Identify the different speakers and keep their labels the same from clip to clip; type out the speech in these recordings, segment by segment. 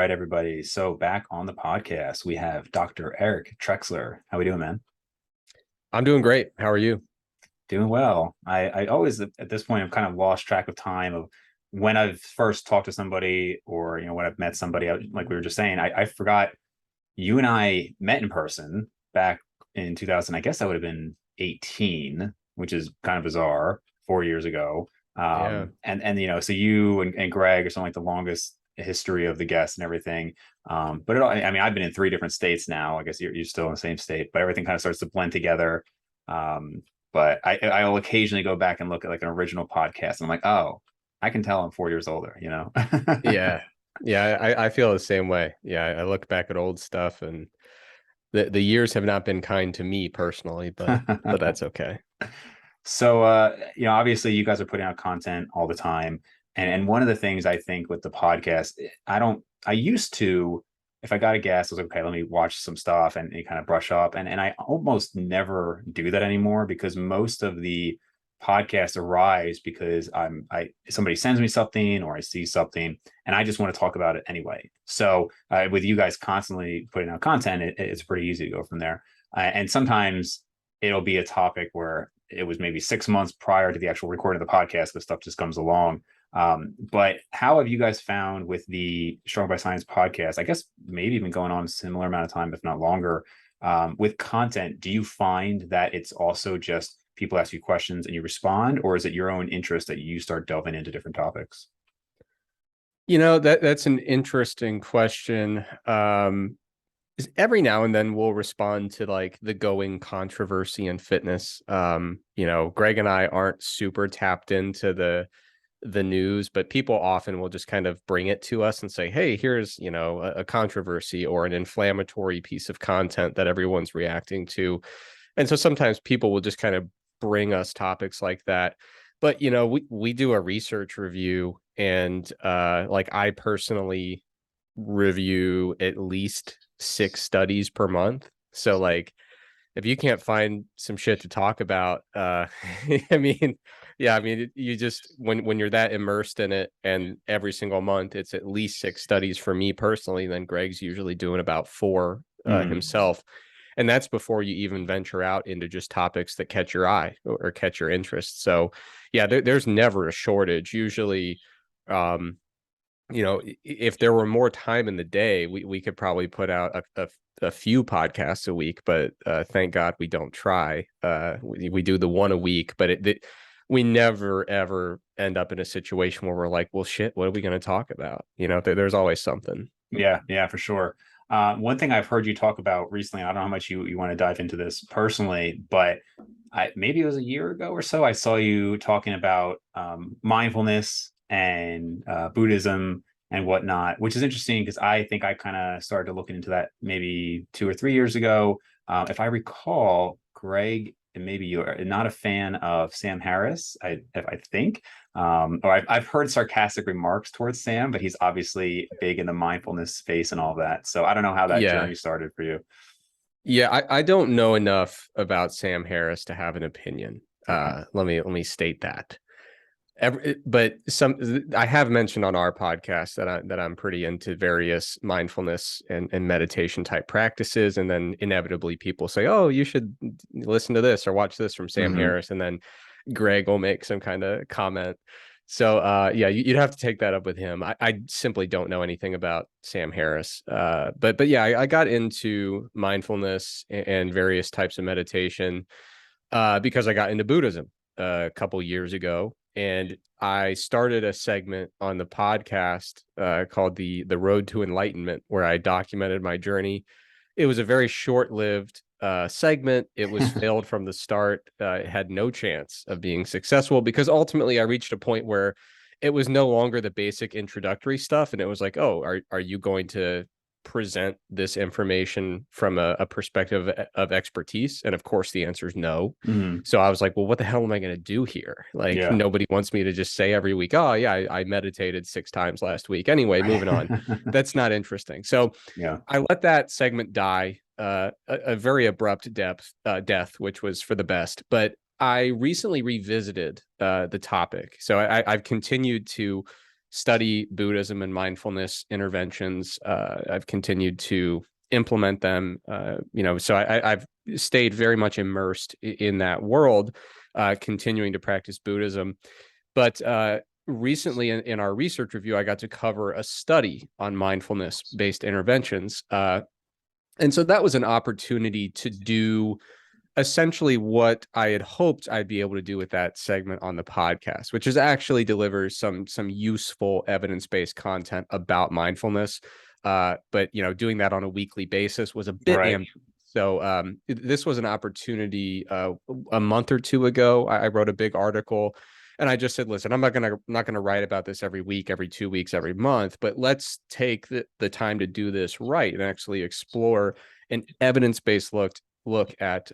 Speaker 1: right, everybody. So back on the podcast, we have Dr. Eric Trexler. How we doing, man?
Speaker 2: I'm doing great. How are you?
Speaker 1: Doing well. I always at this point I've kind of lost track of time of when I've first talked to somebody or when I've met somebody. Like we were just saying, I forgot you and I met in person back in 2000. I guess that would have been 18, which is kind of bizarre. 4 years ago.
Speaker 2: Yeah.
Speaker 1: And so you and Greg are something like the longest history of the guests and everything. But I mean, I've been in three different states now. I guess you're still in the same state, but everything kind of starts to blend together. Um, but I'll occasionally go back and look at like an original podcast, and I'm like, oh, I can tell I'm 4 years older.
Speaker 2: Yeah. Yeah. I feel the same way. Yeah. I look back at old stuff and the years have not been kind to me personally, but that's okay.
Speaker 1: So, obviously you guys are putting out content all the time. And one of the things I think with the podcast, I used to, if I got a guest, I was like, okay, let me watch some stuff and kind of brush up. And I almost never do that anymore because most of the podcast arrives because somebody sends me something or I see something and I just want to talk about it anyway. So with you guys constantly putting out content, it's pretty easy to go from there. And sometimes it'll be a topic where it was maybe 6 months prior to the actual recording of the podcast, but stuff just comes along. But how have you guys found with the Strong by Science podcast? I guess maybe even going on a similar amount of time, if not longer, with content. Do you find that it's also just people ask you questions and you respond, or is it your own interest that you start delving into different topics?
Speaker 2: That's an interesting question. Every now and then we'll respond to like the going controversy in fitness. Greg and I aren't super tapped into the news, but people often will just kind of bring it to us and say, hey, here's a controversy or an inflammatory piece of content that everyone's reacting to. And so sometimes people will just kind of bring us topics like that. But we do a research review, and like I personally review at least 6 studies per month. So like if you can't find some shit to talk about, I mean, yeah, I mean, you just when you're that immersed in it, and every single month it's at least 6 studies for me personally, then Greg's usually doing about four himself. And that's before you even venture out into just topics that catch your eye or catch your interest. So yeah, there's never a shortage. Usually, if there were more time in the day, we could probably put out a few podcasts a week, but thank God we don't try. We do the one a week, but we never ever end up in a situation where we're like, well, shit, what are we going to talk about? There's always something.
Speaker 1: Yeah, for sure. One thing I've heard you talk about recently, I don't know how much you want to dive into this personally, but maybe it was a year ago or so, I saw you talking about mindfulness and Buddhism and whatnot, which is interesting because I think I kind of started looking into that maybe 2 or 3 years ago. If I recall, Greg, and maybe you're not a fan of Sam Harris, I think. Or I've heard sarcastic remarks towards Sam, but he's obviously big in the mindfulness space and all that. So I don't know how that
Speaker 2: Yeah.
Speaker 1: journey started for you.
Speaker 2: Yeah, I don't know enough about Sam Harris to have an opinion.
Speaker 1: Okay.
Speaker 2: Let me state that. But I have mentioned on our podcast that I'm pretty into various mindfulness and meditation type practices, and then inevitably people say, "Oh, you should listen to this or watch this from Sam Harris," and then Greg will make some kind of comment. So yeah, you'd have to take that up with him. I simply don't know anything about Sam Harris. But yeah, I got into mindfulness and various types of meditation because I got into Buddhism a couple years ago, and I started a segment on the podcast called the Road to Enlightenment, where I documented my journey. It was a very short-lived segment. It was failed from the start. It had no chance of being successful because ultimately I reached a point where it was no longer the basic introductory stuff, and it was like, oh, are you going to present this information from a perspective of expertise? And of course the answer is no.
Speaker 1: Mhm.
Speaker 2: So I was like, well, what the hell am I going to do here? Like,
Speaker 1: Yeah.
Speaker 2: nobody wants me to just say every week, oh yeah, I meditated 6 times last week. Anyway, moving on. That's not interesting. So
Speaker 1: Yeah.
Speaker 2: I let that segment die, a very abrupt death, which was for the best. But I recently revisited the topic. So I've continued to study Buddhism and mindfulness interventions. I've continued to implement them. So I've stayed very much immersed in that world, continuing to practice Buddhism. But recently in our research review, I got to cover a study on mindfulness-based interventions. And so that was an opportunity to do essentially what I had hoped I'd be able to do with that segment on the podcast, which is actually deliver some useful evidence-based content about mindfulness. But doing that on a weekly basis was a bit
Speaker 1: Right.
Speaker 2: so this was an opportunity a month or two ago. I wrote a big article and I just said, listen, I'm not gonna write about this every week, every 2 weeks, every month, but let's take the time to do this right and actually explore an evidence-based look at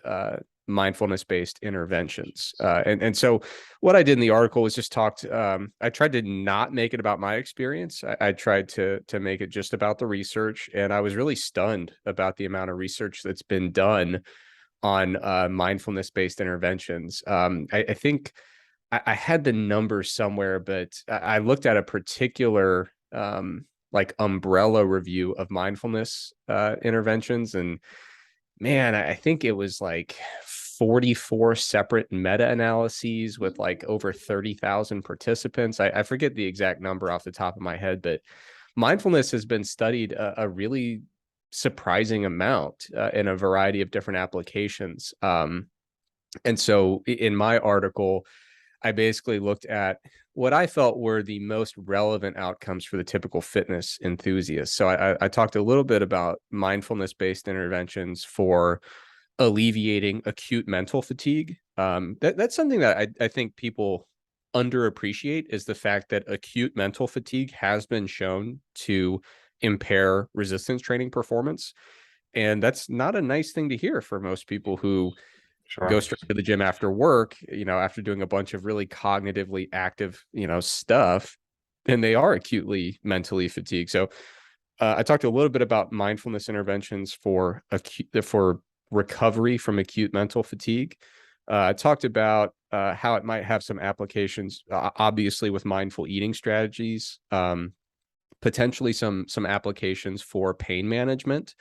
Speaker 2: mindfulness-based interventions. And so what I did in the article was just I tried to not make it about my experience. I tried to make it just about the research. And I was really stunned about the amount of research that's been done on mindfulness-based interventions. I think I had the numbers somewhere, but I looked at a particular like umbrella review of mindfulness interventions, and man, I think it was like 44 separate meta-analyses with like over 30,000 participants. I forget the exact number off the top of my head, but mindfulness has been studied a really surprising amount in a variety of different applications. And so in my article, I basically looked at what I felt were the most relevant outcomes for the typical fitness enthusiast. So I talked a little bit about mindfulness-based interventions for alleviating acute mental fatigue. That's something that I think people underappreciate, is the fact that acute mental fatigue has been shown to impair resistance training performance. And that's not a nice thing to hear for most people who go
Speaker 1: Sure.
Speaker 2: straight to the gym after work, after doing a bunch of really cognitively active, stuff, and they are acutely mentally fatigued. So I talked a little bit about mindfulness interventions for recovery from acute mental fatigue. I talked about how it might have some applications, obviously with mindful eating strategies, potentially some applications for pain management.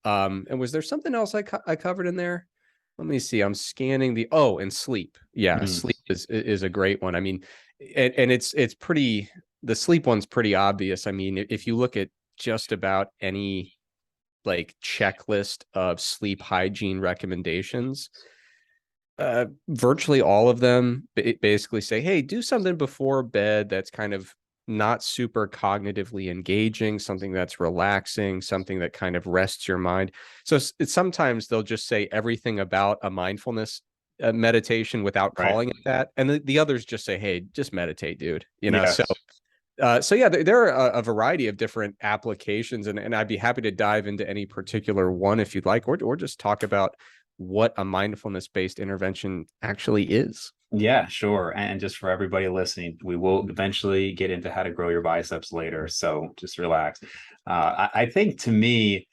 Speaker 2: And was there something else I covered in there? Let me see. I'm scanning and sleep. Yeah,
Speaker 1: Mm.
Speaker 2: sleep is a great one. I mean, and it's pretty, the sleep one's pretty obvious. I mean, if you look at just about any like checklist of sleep hygiene recommendations, virtually all of them basically say, hey, do something before bed that's kind of not super cognitively engaging, something that's relaxing, something that kind of rests your mind. So sometimes they'll just say everything about a mindfulness meditation without
Speaker 1: Right.
Speaker 2: calling it that. And the others just say, hey, just meditate, dude. So
Speaker 1: Yes.
Speaker 2: so yeah, there are a variety of different applications, and I'd be happy to dive into any particular one if you'd like, or just talk about what a mindfulness-based intervention actually is.
Speaker 1: Yeah, sure. And just for everybody listening, we will eventually get into how to grow your biceps later. So just relax. I think to me,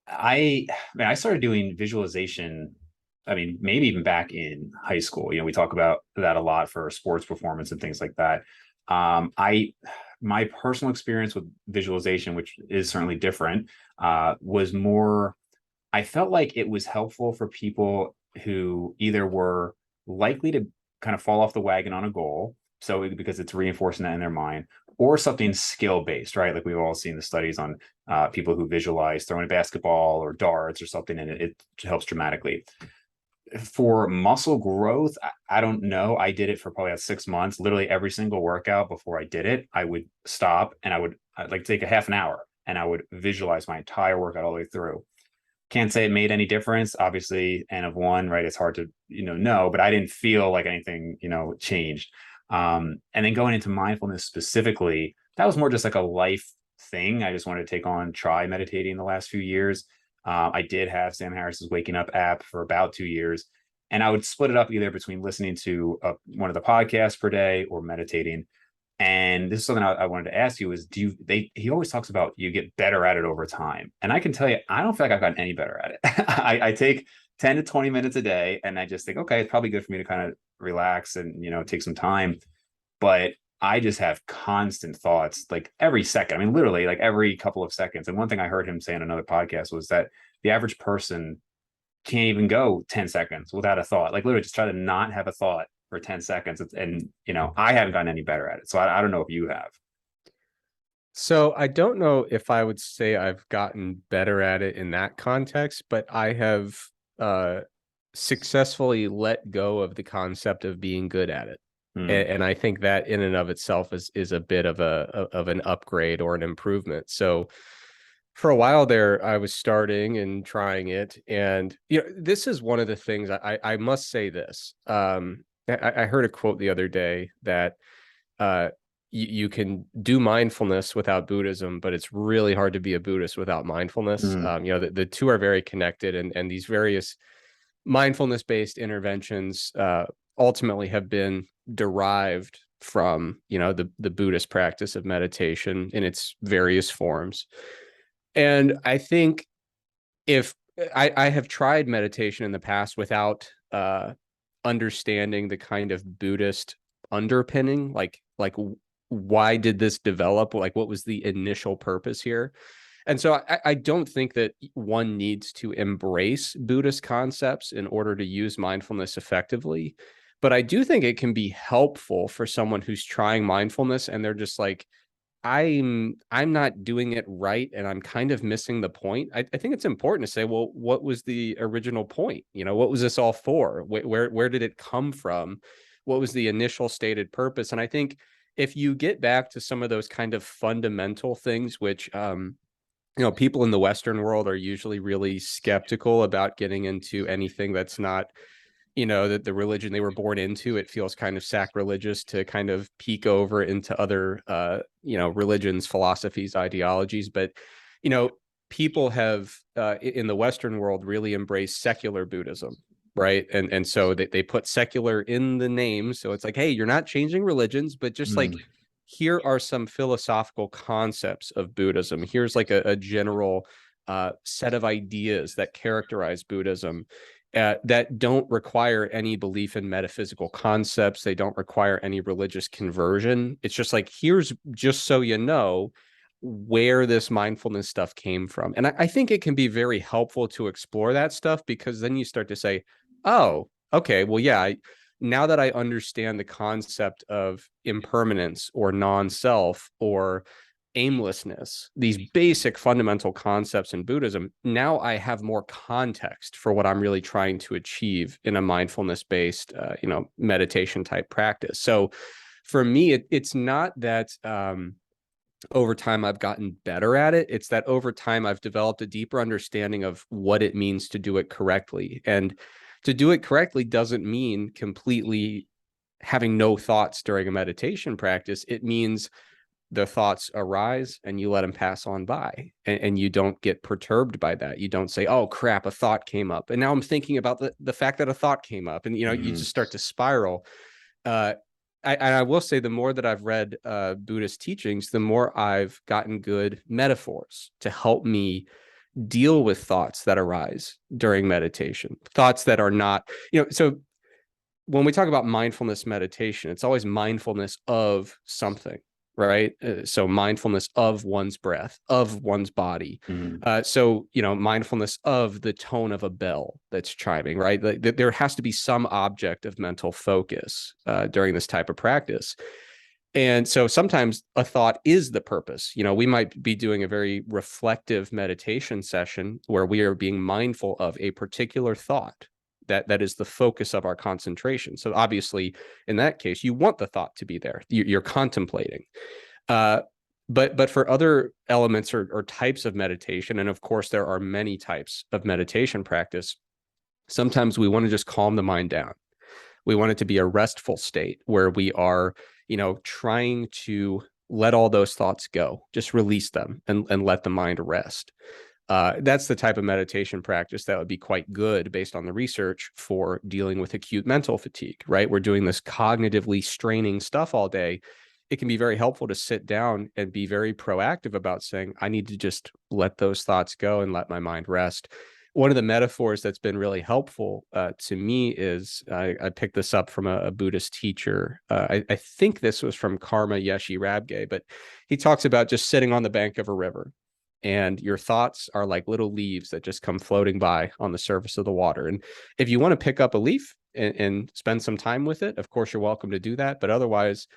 Speaker 1: I started doing visualization. I mean, maybe even back in high school. We talk about that a lot for sports performance and things like that. My personal experience with visualization, which is certainly different, was more. I felt like it was helpful for people who either were likely to kind of fall off the wagon on a goal, so because it's reinforcing that in their mind, or something skill based, right? Like we've all seen the studies on people who visualize throwing a basketball or darts or something, and it helps dramatically. For muscle growth, I don't know. I did it for probably about 6 months. Literally every single workout before I did it, I would stop and I'd like take a half an hour and I would visualize my entire workout all the way through. Can't say it made any difference. Obviously, N of one, right? It's hard to, know, but I didn't feel like anything, changed. And then going into mindfulness specifically, that was more just like a life thing. I just wanted to try meditating the last few years. I did have Sam Harris's Waking Up app for about 2 years, and I would split it up either between listening to one of the podcasts per day or meditating. And this is something I wanted to ask you is he always talks about you get better at it over time. And I can tell you, I don't feel like I've gotten any better at it. I take 10 to 20 minutes a day and I just think, okay, it's probably good for me to kind of relax and, take some time. But I just have constant thoughts like every second. I mean, literally like every couple of seconds. And one thing I heard him say in another podcast was that the average person can't even go 10 seconds without a thought. Like literally just try to not have a thought for 10 seconds. And, you know, I haven't gotten any better at it. So I don't know if you have.
Speaker 2: So I don't know if I would say I've gotten better at it in that context, but I have uh, successfully let go of the concept of being good at it.
Speaker 1: Hmm.
Speaker 2: And I think that in and of itself is a bit of an upgrade or an improvement. So for a while there, I was starting and trying it, and this is one of the things I must say this. I heard a quote the other day that uh, you can do mindfulness without Buddhism, but it's really hard to be a Buddhist without mindfulness.
Speaker 1: Hmm.
Speaker 2: The two are very connected, and these various mindfulness based interventions ultimately have been derived from the Buddhist practice of meditation in its various forms. And I think if I have tried meditation in the past without understanding the kind of Buddhist underpinning, like why did this develop? Like, what was the initial purpose here? And so I don't think that one needs to embrace Buddhist concepts in order to use mindfulness effectively. But I do think it can be helpful for someone who's trying mindfulness and they're just like, I'm not doing it right, and I'm kind of missing the point. I think it's important to say, well, what was the original point? What was this all for? Where did it come from? What was the initial stated purpose? And I think if you get back to some of those kind of fundamental things, which people in the Western world are usually really skeptical about getting into anything that's not that the religion they were born into. It feels kind of sacrilegious to kind of peek over into other religions, philosophies, ideologies. But people have in the Western world really embraced secular Buddhism, right? And so they put secular in the name, so it's like, hey, you're not changing religions, but just like,
Speaker 1: Hmm.
Speaker 2: here are some philosophical concepts of Buddhism. Here's like a general set of ideas that characterize Buddhism, that don't require any belief in metaphysical concepts. They don't require any religious conversion. It's just like, here's, just so you know, where this mindfulness stuff came from. And I think it can be very helpful to explore that stuff, because then you start to say, oh, okay, well, yeah, now that I understand the concept of impermanence or non-self or aimlessness, these basic fundamental concepts in Buddhism, now I have more context for what I'm really trying to achieve in a mindfulness based, meditation type practice. So for me, it's not that over time I've gotten better at it. It's that over time I've developed a deeper understanding of what it means to do it correctly. And to do it correctly doesn't mean completely having no thoughts during a meditation practice. It means the thoughts arise and you let them pass on by, and you don't get perturbed by that. You don't say, oh crap, a thought came up and now I'm thinking about the fact that a thought came up, and you
Speaker 1: Hmm.
Speaker 2: just start to spiral. uh I will say, the more that I've read Buddhist teachings, the more I've gotten good metaphors to help me deal with thoughts that arise during meditation, thoughts that are not, so when we talk about mindfulness meditation, it's always mindfulness of something, right? So mindfulness of one's breath, of one's body.
Speaker 1: Hmm.
Speaker 2: So, mindfulness of the tone of a bell that's chiming, right? Like, there has to be some object of mental focus during this type of practice. And so sometimes a thought is the purpose. We might be doing a very reflective meditation session where we are being mindful of a particular thought that is the focus of our concentration. So obviously, in that case, you want the thought to be there. You're contemplating. Uh, but for other elements or types of meditation, and of course there are many types of meditation practice, sometimes we want to just calm the mind down. We want it to be a restful state where we are, trying to let all those thoughts go, just release them and let the mind rest. That's the type of meditation practice that would be quite good based on the research for dealing with acute mental fatigue, right? We're doing this cognitively straining stuff all day. It can be very helpful to sit down and be very proactive about saying, I need to just let those thoughts go and let my mind rest. one of the metaphors that's been really helpful to me is I picked this up from a Buddhist teacher. I think this was from Karma Yeshe Rabge, but he talks about just sitting on the bank of a river, and your thoughts are like little leaves that just come floating by on the surface of the water. And if you want to pick up a leaf and spend some time with it, of course you're welcome to do that. But otherwise,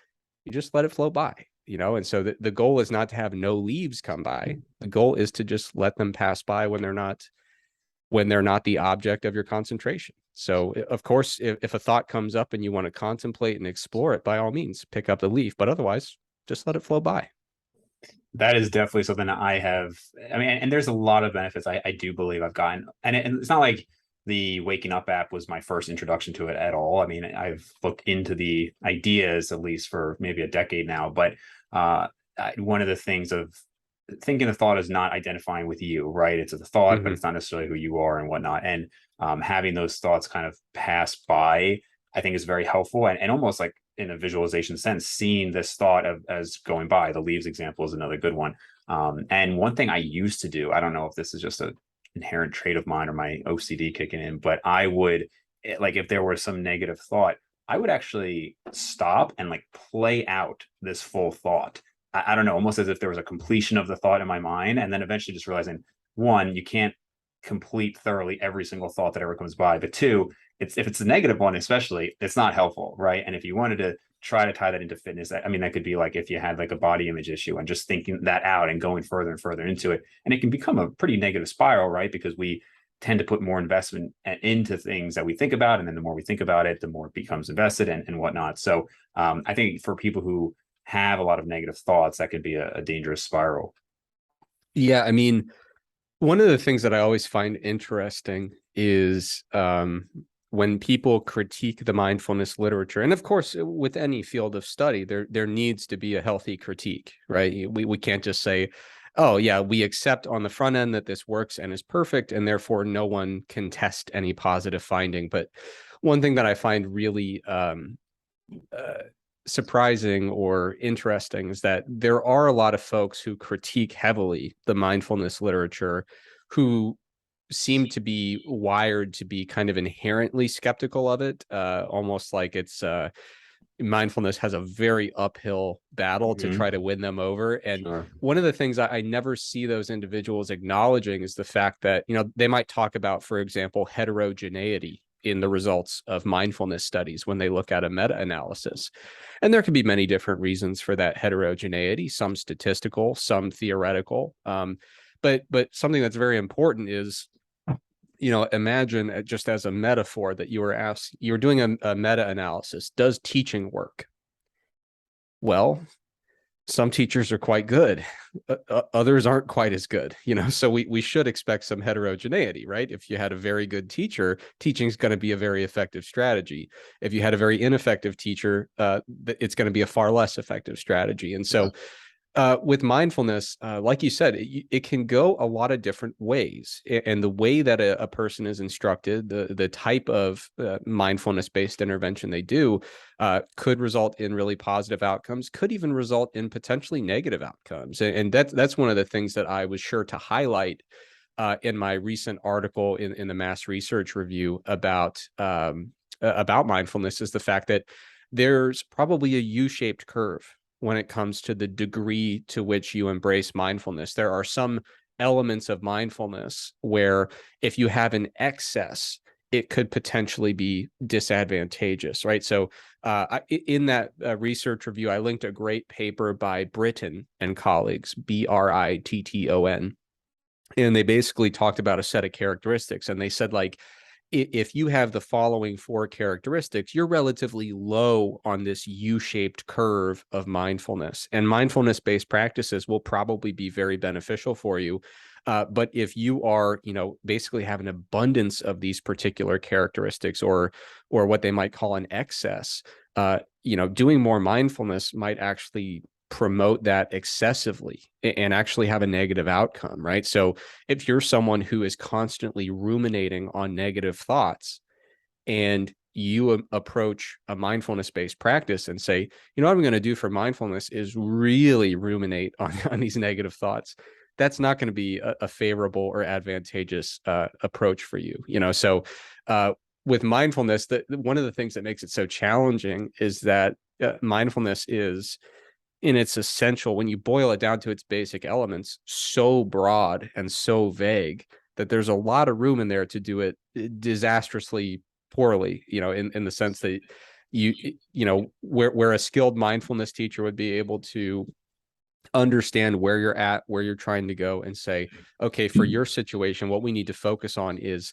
Speaker 2: you just let it flow by, and so the goal is not to have no leaves come by. The goal is to just let them pass by when they're not the object of your concentration. So of course, if a thought comes up and you want to contemplate and explore it, by all means pick up the leaf, but otherwise just let it flow by.
Speaker 1: That is definitely something that I have. I mean, and there's a lot of benefits I do believe I've gotten. And it's not like the Waking Up app was my first introduction to it at all. I mean, I've looked into the ideas at least for maybe a decade now. But one of the things of thinking a thought is not identifying with you, right? It's a thought, but it's not necessarily who you are and whatnot. And having those thoughts kind of pass by, I think is very helpful, and almost like in a visualization sense, seeing this thought as going by. The leaves example is another good one. And one thing I used to do, I don't know if this is just an inherent trait of mine or my OCD kicking in, but I would, like, if there was some negative thought, I would actually stop and like play out this full thought. I don't know, almost as if there was a completion of the thought in my mind, and then eventually just realizing, one, you can't complete thoroughly every single thought that ever comes by, but two, if it's a negative one, especially, it's not helpful, right? And if you wanted to try to tie that into fitness, I mean, that could be like if you had like a body image issue and just thinking that out and going further and further into it, and it can become a pretty negative spiral, right? Because we tend to put more investment into things that we think about, and then the more we think about it, the more it becomes invested and whatnot. So I think for people who have a lot of negative thoughts, that could be a dangerous spiral.
Speaker 2: Yeah, I mean, one of the things that I always find interesting is when people critique the mindfulness literature, and of course, with any field of study, there needs to be a healthy critique, right? We can't just say, oh yeah, we accept on the front end that this works and is perfect, and therefore no one can test any positive finding. But one thing that I find really surprising or interesting is that there are a lot of folks who critique heavily the mindfulness literature who seem to be wired to be kind of inherently skeptical of it, almost like it's mindfulness has a very uphill battle to try to win them over. And one of the things I never see those individuals acknowledging is the fact that, they might talk about, for example, heterogeneity in the results of mindfulness studies when they look at a meta-analysis. And there can be many different reasons for that heterogeneity, some statistical, some theoretical. But something that's very important is, imagine just as a metaphor that you were doing a meta-analysis. Does teaching work? Well, some teachers are quite good. Others aren't quite as good, so we should expect some heterogeneity, right? If you had a very good teacher, teaching is going to be a very effective strategy. If you had a very ineffective teacher, it's going to be a far less effective strategy. And so with mindfulness, like you said, it can go a lot of different ways. And the way that a person is instructed, the type of mindfulness-based intervention they do could result in really positive outcomes, could even result in potentially negative outcomes. And that's one of the things that I was sure to highlight in my recent article in the Mass Research Review about mindfulness, is the fact that there's probably a U-shaped curve when it comes to the degree to which you embrace mindfulness. There are some elements of mindfulness where if you have an excess, it could potentially be disadvantageous, right? So in that research review, I linked a great paper by Britton and colleagues, Britton. And they basically talked about a set of characteristics. And they said, like, if you have the following 4 characteristics, you're relatively low on this U-shaped curve of mindfulness. And mindfulness-based practices will probably be very beneficial for you. But if you are, basically have an abundance of these particular characteristics, or what they might call an excess, doing more mindfulness might actually promote that excessively and actually have a negative outcome, right? So if you're someone who is constantly ruminating on negative thoughts, and you approach a mindfulness-based practice and say, what I'm going to do for mindfulness is really ruminate on these negative thoughts, that's not going to be a favorable or advantageous approach for you. So with mindfulness, that one of the things that makes it so challenging is that mindfulness is, in its essential, when you boil it down to its basic elements, so broad and so vague that there's a lot of room in there to do it disastrously poorly, in the sense that where a skilled mindfulness teacher would be able to understand where you're at, where you're trying to go, and say, okay, for your situation, what we need to focus on is,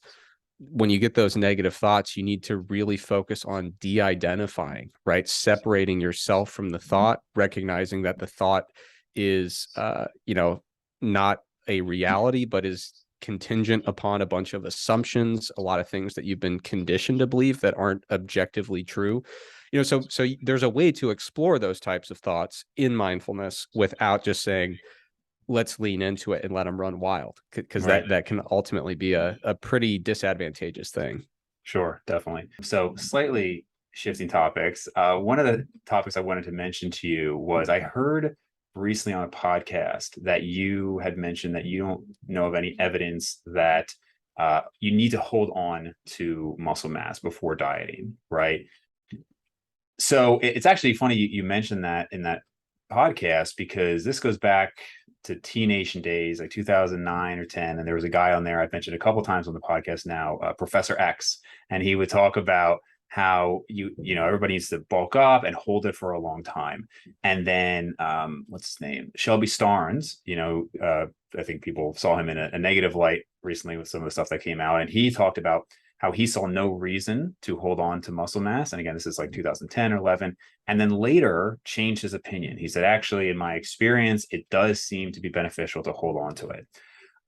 Speaker 2: when you get those negative thoughts, you need to really focus on de-identifying, right? Separating yourself from the thought, recognizing that the thought is, not a reality, but is contingent upon a bunch of assumptions, a lot of things that you've been conditioned to believe that aren't objectively true. So there's a way to explore those types of thoughts in mindfulness without just saying, let's lean into it and let them run wild, because
Speaker 1: Right.
Speaker 2: that can ultimately be a pretty disadvantageous thing.
Speaker 1: Sure, definitely. So slightly shifting topics. One of the topics I wanted to mention to you was, I heard recently on a podcast that you had mentioned that you don't know of any evidence that you need to hold on to muscle mass before dieting, right? So it's actually funny you mentioned that in that podcast, because this goes back to T-Nation days, like 2009 or 10. And there was a guy on there I've mentioned a couple times on the podcast now, Professor X, and he would talk about how everybody needs to bulk up and hold it for a long time. And then what's his name? Shelby Starnes, I think people saw him in a negative light recently with some of the stuff that came out. And he talked about how he saw no reason to hold on to muscle mass. And again, this is like 2010 or 11. And then later changed his opinion. He said, actually, in my experience, it does seem to be beneficial to hold on to it.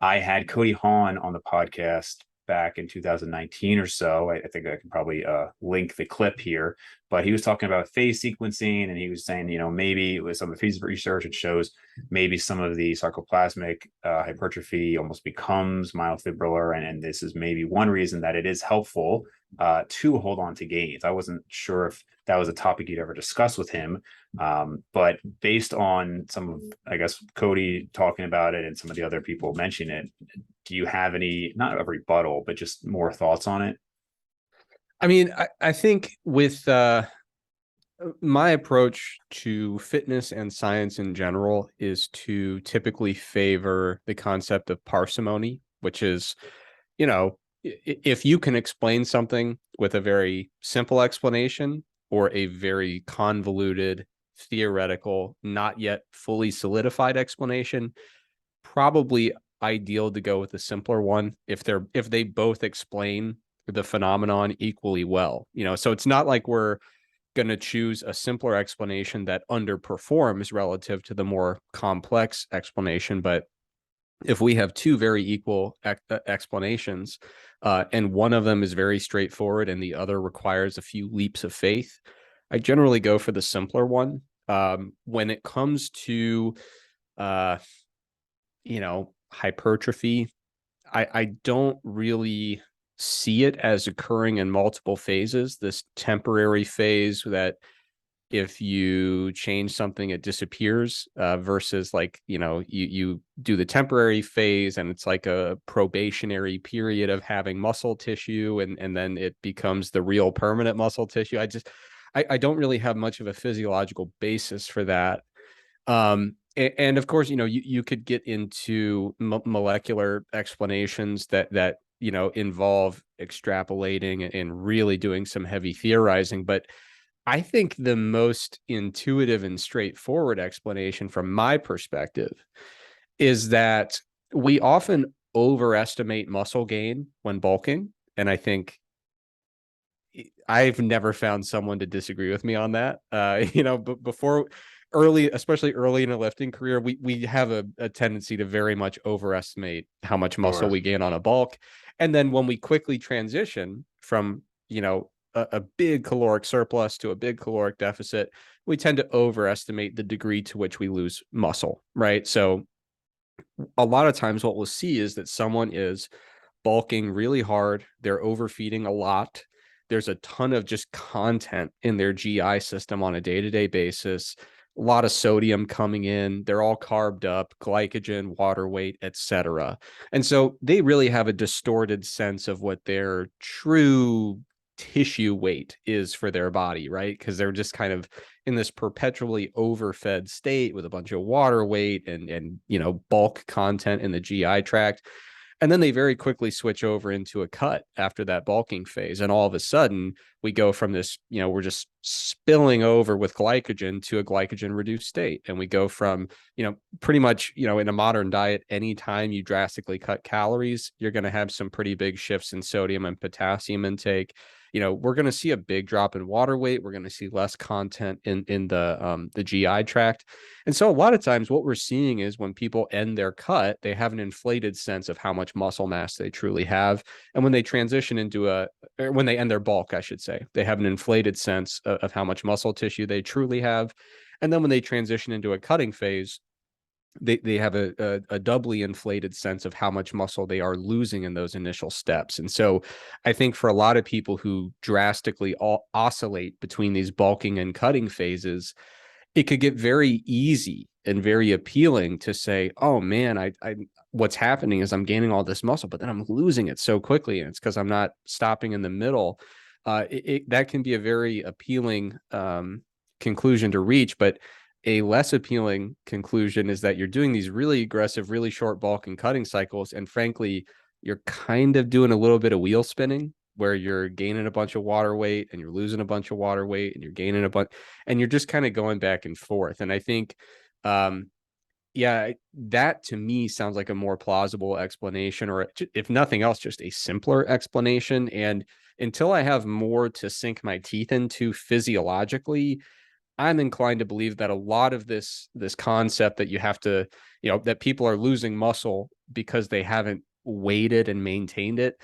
Speaker 1: I had Cody Hahn on the podcast back in 2019 or so. I think I can probably link the clip here, but he was talking about phase sequencing, and he was saying, maybe with some of the phase research, it shows maybe some of the sarcoplasmic hypertrophy almost becomes myofibrillar, and this is maybe one reason that it is helpful to hold on to gains. I wasn't sure if that was a topic you'd ever discuss with him, but based on some of, I guess, Cody talking about it and some of the other people mentioning it, do you have any, not a rebuttal, but just more thoughts on it?
Speaker 2: I mean, I think with my approach to fitness and science in general is to typically favor the concept of parsimony, which is, if you can explain something with a very simple explanation or a very convoluted, theoretical, not yet fully solidified explanation, probably ideal to go with the simpler one if they both explain the phenomenon equally well. So it's not like we're going to choose a simpler explanation that underperforms relative to the more complex explanation, but if we have two very equal explanations, and one of them is very straightforward and the other requires a few leaps of faith, I generally go for the simpler one. When it comes to, hypertrophy, I don't really see it as occurring in multiple phases. This temporary phase that if you change something, it disappears, versus like, you do the temporary phase and it's like a probationary period of having muscle tissue, and then it becomes the real permanent muscle tissue. I don't really have much of a physiological basis for that. And of course, you could get into molecular explanations that involve extrapolating and really doing some heavy theorizing. But I think the most intuitive and straightforward explanation from my perspective is that we often overestimate muscle gain when bulking. And I think I've never found someone to disagree with me on that. But before especially early in a lifting career, we have a tendency to very much overestimate how much muscle we gain on a bulk. And then when we quickly transition from, a big caloric surplus to a big caloric deficit, we tend to overestimate the degree to which we lose muscle, right? So a lot of times what we'll see is that someone is bulking really hard, they're overfeeding a lot, there's a ton of just content in their GI system on a day-to-day basis. a lot of sodium coming in. They're all carbed up, glycogen, water weight, etc. And so they really have a distorted sense of what their true tissue weight is for their body, right? Because they're just kind of in this perpetually overfed state with a bunch of water weight and bulk content in the GI tract. And then they very quickly switch over into a cut after that bulking phase. And all of a sudden, we go from this, we're just spilling over with glycogen to a glycogen reduced state. And we go from, pretty much, in a modern diet, anytime you drastically cut calories, you're going to have some pretty big shifts in sodium and potassium intake. We're going to see a big drop in water weight. We're going to see less content in the GI tract. And so a lot of times what we're seeing is when people end their cut, they have an inflated sense of how much muscle mass they truly have. And when they transition when they end their bulk, I should say, they have an inflated sense of how much muscle tissue they truly have. And then when they transition into a cutting phase, they have a doubly inflated sense of how much muscle they are losing in those initial steps. And so I think for a lot of people who drastically oscillate between these bulking and cutting phases, it could get very easy and very appealing to say, oh man, I what's happening is I'm gaining all this muscle, but then I'm losing it so quickly. And it's because I'm not stopping in the middle. That can be a very appealing conclusion to reach, but a less appealing conclusion is that you're doing these really aggressive, really short bulk and cutting cycles. And frankly, you're kind of doing a little bit of wheel spinning where you're gaining a bunch of water weight and you're losing a bunch of water weight and you're gaining a bunch, and you're just kind of going back and forth. And I think, that to me sounds like a more plausible explanation, or if nothing else, just a simpler explanation. And until I have more to sink my teeth into physiologically, I'm inclined to believe that a lot of this concept that you have to, that people are losing muscle because they haven't weighted and maintained it,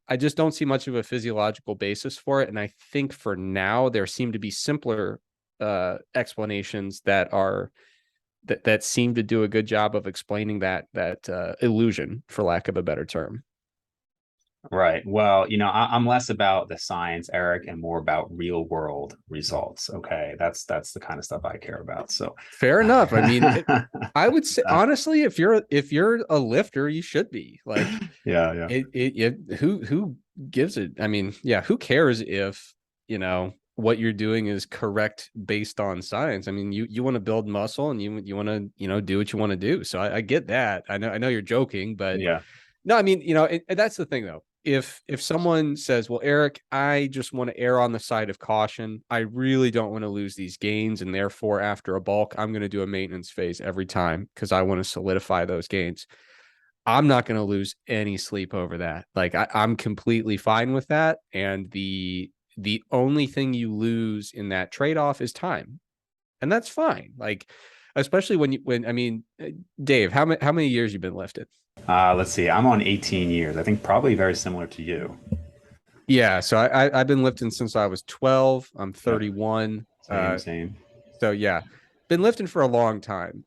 Speaker 2: I just don't see much of a physiological basis for it. And I think for now, there seem to be simpler explanations that seem to do a good job of explaining that illusion, for lack of a better term.
Speaker 1: Right. Well, I'm less about the science, Eric, and more about real world results. Okay. That's the kind of stuff I care about. So
Speaker 2: fair enough. I mean, I would say honestly, if you're a lifter, you should be like,
Speaker 1: yeah.
Speaker 2: Who gives it? I mean, yeah, who cares if, what you're doing is correct based on science? I mean, you want to build muscle and you want to, do what you want to do. So I get that. I know you're joking, but
Speaker 1: yeah.
Speaker 2: no, I mean, that's the thing though. If someone says, well, Eric, I just want to err on the side of caution, I really don't want to lose these gains, and therefore after a bulk, I'm going to do a maintenance phase every time because I want to solidify those gains. I'm not going to lose any sleep over that. Like I'm completely fine with that. And the only thing you lose in that trade-off is time. And that's fine. Like, especially I mean, Dave, how many years you been lifted?
Speaker 1: Let's see. I'm on 18 years. I think probably very similar to you.
Speaker 2: Yeah. So I've been lifting since I was 12. I'm
Speaker 1: Yep.
Speaker 2: 31.
Speaker 1: Same.
Speaker 2: So yeah, been lifting for a long time.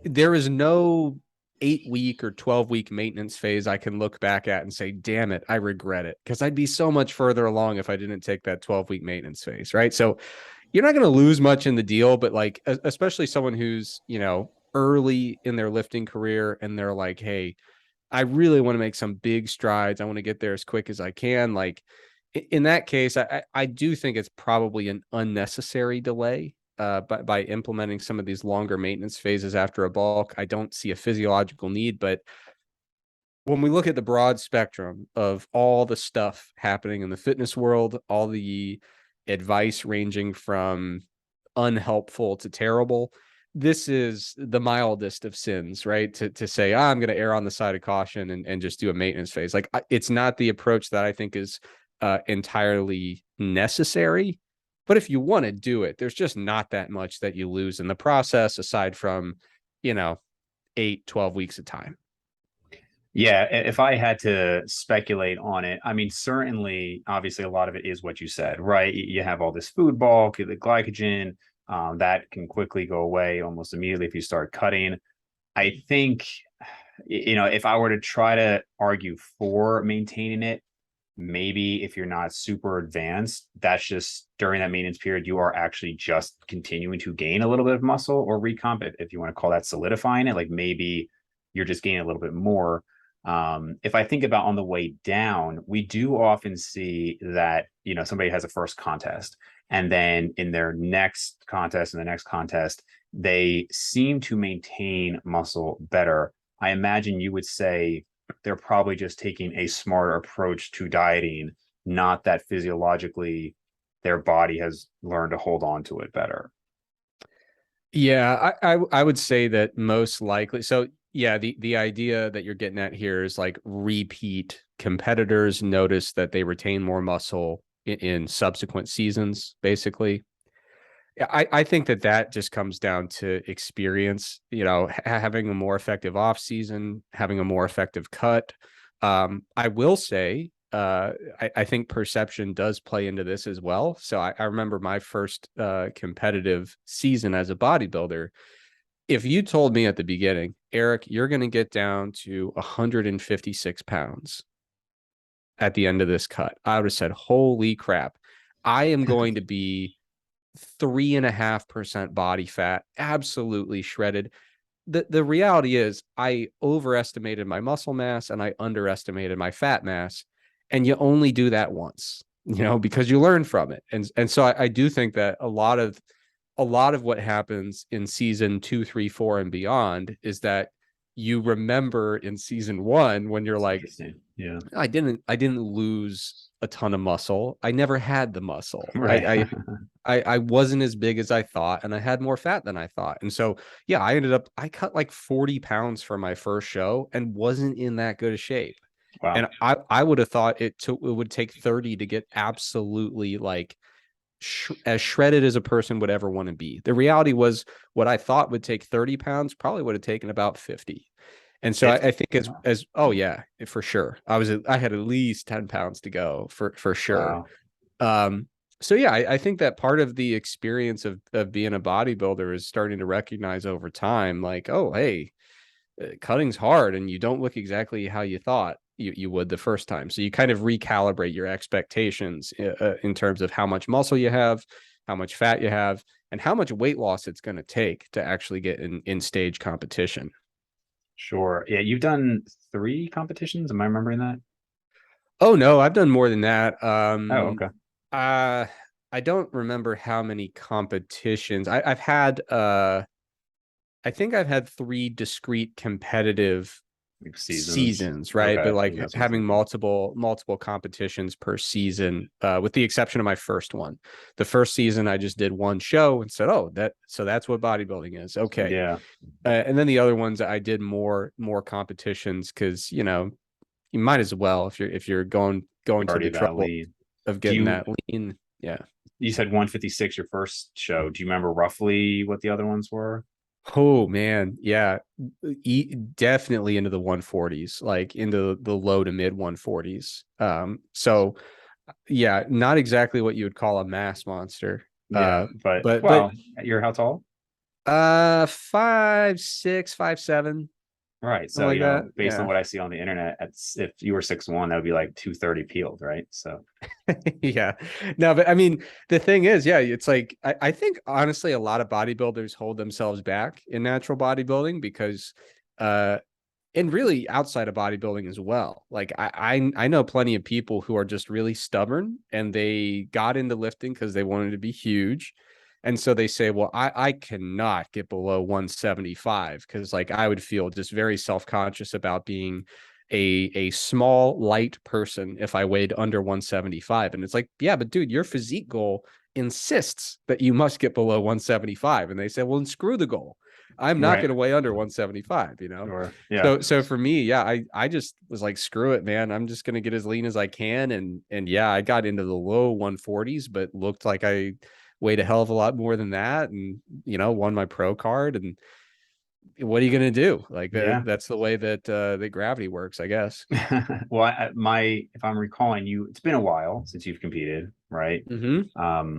Speaker 2: There is no 8-week or 12-week maintenance phase I can look back at and say, damn it, I regret it. Because I'd be so much further along if I didn't take that 12-week maintenance phase. Right. So you're not going to lose much in the deal, but like, especially someone who's, early in their lifting career and they're like, hey, I really want to make some big strides. I want to get there as quick as I can. Like in that case, I do think it's probably an unnecessary delay by implementing some of these longer maintenance phases after a bulk. I don't see a physiological need, but when we look at the broad spectrum of all the stuff happening in the fitness world, all the advice ranging from unhelpful to terrible, this is the mildest of sins, right? To say, I'm going to err on the side of caution and just do a maintenance phase. Like it's not the approach that I think is entirely necessary. But if you want to do it, there's just not that much that you lose in the process, aside from, 8-12 weeks of time.
Speaker 1: Yeah, if I had to speculate on it, I mean, certainly, obviously, a lot of it is what you said, right? You have all this food bulk, the glycogen, that can quickly go away almost immediately if you start cutting. I think, if I were to try to argue for maintaining it, maybe if you're not super advanced, that's just during that maintenance period, you are actually just continuing to gain a little bit of muscle or recomp it, if you want to call that solidifying it. Like maybe you're just gaining a little bit more. If I think about on the way down, we do often see that, somebody has a first contest, and then in their next contest and the next contest, they seem to maintain muscle better. I imagine you would say they're probably just taking a smarter approach to dieting, not that physiologically their body has learned to hold on to it better.
Speaker 2: Yeah, I would say that most likely. So yeah, the idea that you're getting at here is like repeat competitors notice that they retain more muscle in subsequent seasons, basically. I think that just comes down to experience, having a more effective off season, having a more effective cut. I will say, I think perception does play into this as well. So I remember my first competitive season as a bodybuilder. If you told me at the beginning, Eric, you're going to get down to 156 pounds at the end of this cut, I would have said, holy crap, I am going to be 3.5% body fat, absolutely shredded. The reality is I overestimated my muscle mass and I underestimated my fat mass. And you only do that once, because you learn from it. And so I do think that a lot of what happens in season 2, 3, 4, and beyond is that you remember in season 1 when you're like,
Speaker 1: yeah,
Speaker 2: I didn't lose a ton of muscle. I never had the muscle.
Speaker 1: right.
Speaker 2: I wasn't as big as I thought, and I had more fat than I thought. And so, yeah, I cut like 40 pounds for my first show and wasn't in that good a shape.
Speaker 1: Wow.
Speaker 2: And I would have thought it would take 30 to get absolutely like as shredded as a person would ever want to be. The reality was what I thought would take 30 pounds probably would have taken about 50. And so I think oh yeah, for sure. I had at least 10 pounds to go for sure.
Speaker 1: Wow.
Speaker 2: So yeah, I think that part of the experience of being a bodybuilder is starting to recognize over time, like, oh, hey, cutting's hard and you don't look exactly how you thought you would the first time. So you kind of recalibrate your expectations in terms of how much muscle you have, how much fat you have, and how much weight loss it's going to take to actually get in stage competition.
Speaker 1: Sure. Yeah, you've done 3 competitions. Am I remembering that?
Speaker 2: Oh no, I've done more than that.
Speaker 1: Oh, okay.
Speaker 2: I don't remember how many competitions. I've had I think I've had 3 discrete competitive
Speaker 1: Like
Speaker 2: seasons, right?
Speaker 1: Okay.
Speaker 2: But like
Speaker 1: That's
Speaker 2: having
Speaker 1: seasons.
Speaker 2: multiple competitions per season, with the exception of my first one. The first season I just did one show and said, "Oh, that's what bodybuilding is." Okay.
Speaker 1: Yeah.
Speaker 2: And then the other ones I did more competitions because you might as well if you're going to
Speaker 1: Already
Speaker 2: the
Speaker 1: that
Speaker 2: trouble
Speaker 1: lean.
Speaker 2: of
Speaker 1: Do
Speaker 2: getting
Speaker 1: you
Speaker 2: that lean. Yeah.
Speaker 1: you said 156 your first show. Do you remember roughly what the other ones were?
Speaker 2: Oh man, yeah, definitely into the 140s, like into the low to mid 140s. So yeah, not exactly what you would call a mass monster.
Speaker 1: Yeah, but
Speaker 2: But
Speaker 1: well, you're how tall?
Speaker 2: 5'6", 5'7",
Speaker 1: Right.
Speaker 2: something
Speaker 1: So,
Speaker 2: like that.
Speaker 1: based on
Speaker 2: Yeah.
Speaker 1: what I see on the internet, if you were 6'1", that would be like 230 peeled, right? So,
Speaker 2: Yeah. No, but I mean, the thing is, yeah, it's like I think honestly a lot of bodybuilders hold themselves back in natural bodybuilding because and really outside of bodybuilding as well. Like I know plenty of people who are just really stubborn and they got into lifting because they wanted to be huge. And so they say, well, I cannot get below 175 because like I would feel just very self-conscious about being a small, light person if I weighed under 175. And it's like, yeah, but dude, your physique goal insists that you must get below 175. And they say, well, then screw the goal. I'm not
Speaker 1: right.
Speaker 2: going to weigh under 175,
Speaker 1: Sure. Yeah.
Speaker 2: So for me, yeah, I just was like, screw it, man. I'm just going to get as lean as I can. And yeah, I got into the low 140s, but looked like I weighed a hell of a lot more than that and, won my pro card. And what are you going to do? Like
Speaker 1: Yeah.
Speaker 2: that's the way that that gravity works, I guess.
Speaker 1: Well, if I'm recalling you, it's been a while since you've competed, right?
Speaker 2: Mm-hmm.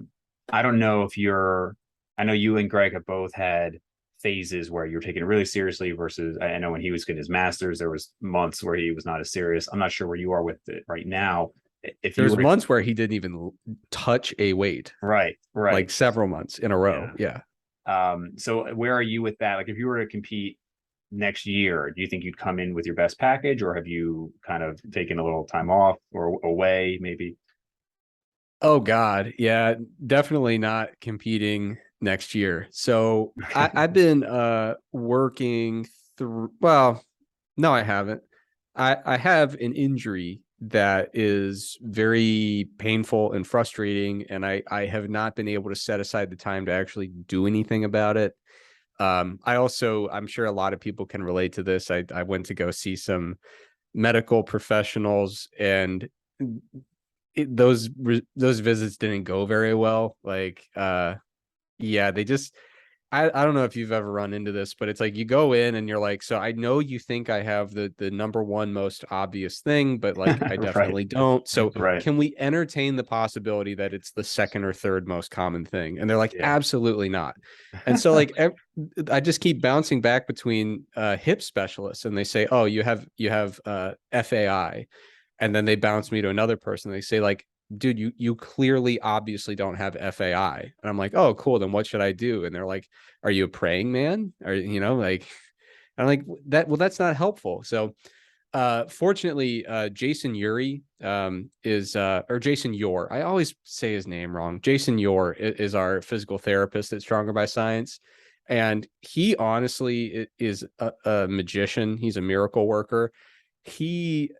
Speaker 1: I don't know if I know you and Greg have both had phases where you're taking it really seriously versus I know when he was getting his masters, there was months where he was not as serious. I'm not sure where you are with it right now, if you
Speaker 2: There's
Speaker 1: were
Speaker 2: months where he didn't even touch a weight,
Speaker 1: right,
Speaker 2: like
Speaker 1: right.
Speaker 2: several months in a row.
Speaker 1: Yeah.
Speaker 2: Yeah.
Speaker 1: So where are you with that? Like if you were to compete next year, do you think you'd come in with your best package, or have you kind of taken a little time off or away maybe?
Speaker 2: Oh God. Yeah, definitely not competing next year. So I've been working through, well, no, I haven't. I have an injury that is very painful and frustrating, and I have not been able to set aside the time to actually do anything about it. I also, I'm sure a lot of people can relate to this. I went to go see some medical professionals, and those visits didn't go very well. Like, yeah, they just I don't know if you've ever run into this, but it's like you go in and you're like, so I know you think I have the number one most obvious thing, but like I
Speaker 1: Right,
Speaker 2: definitely don't. So
Speaker 1: right.
Speaker 2: can we entertain the possibility that it's the second or third most common thing? And they're like,
Speaker 1: Yeah.
Speaker 2: absolutely not. And so like I just keep bouncing back between hip specialists, and they say, oh, you have FAI, and then they bounce me to another person. They say like, dude, you clearly obviously don't have FAI. And I'm like, oh, cool. Then what should I do? And they're like, are you a praying man? Or, like, I'm like, that, well, that's not helpful. So fortunately, Jason Uri is or Jason Yor. I always say his name wrong. Jason Yor is our physical therapist at Stronger by Science. And he honestly is a magician. He's a miracle worker. He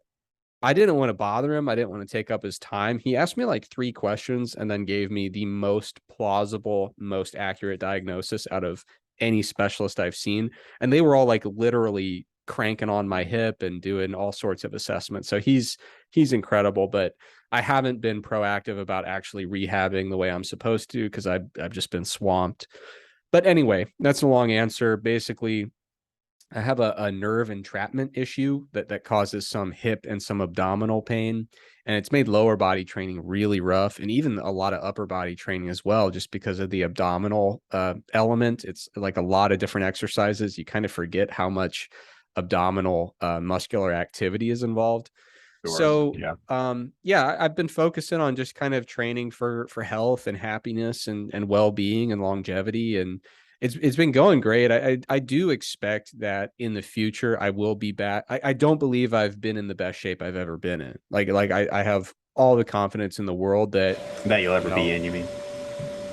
Speaker 2: I didn't want to bother him. I didn't want to take up his time. He asked me like 3 questions and then gave me the most plausible, most accurate diagnosis out of any specialist I've seen. And they were all like literally cranking on my hip and doing all sorts of assessments. So he's incredible, but I haven't been proactive about actually rehabbing the way I'm supposed to because I've just been swamped. But anyway, that's a long answer. Basically, I have a nerve entrapment issue that causes some hip and some abdominal pain. And it's made lower body training really rough, and even a lot of upper body training as well, just because of the abdominal element. It's like a lot of different exercises. You kind of forget how much abdominal muscular activity is involved.
Speaker 1: Sure.
Speaker 2: So
Speaker 1: Yeah.
Speaker 2: yeah, I've been focusing on just kind of training for health and happiness and well-being and longevity, and it's been going great. I do expect that in the future I will be back. I don't believe I've been in the best shape I've ever been in. Like I have all the confidence in the world that,
Speaker 1: That you'll
Speaker 2: you
Speaker 1: ever be
Speaker 2: know,
Speaker 1: in, you mean?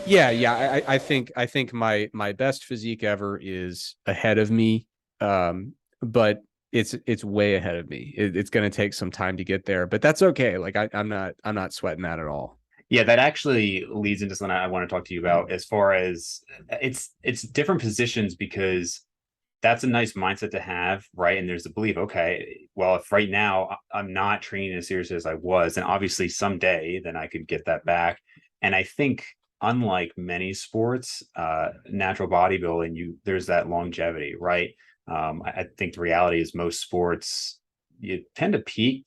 Speaker 2: yeah. I think my best physique ever is ahead of me. But it's way ahead of me. It's going to take some time to get there, but that's okay. Like I'm not sweating that at all.
Speaker 1: Yeah, that actually leads into something I want to talk to you about as far as it's different positions because that's a nice mindset to have, right? And there's a belief, okay, well, if right now I'm not training as seriously as I was, and obviously someday then I could get that back. And I think unlike many sports, natural bodybuilding, there's that longevity, right? I think the reality is most sports you tend to peak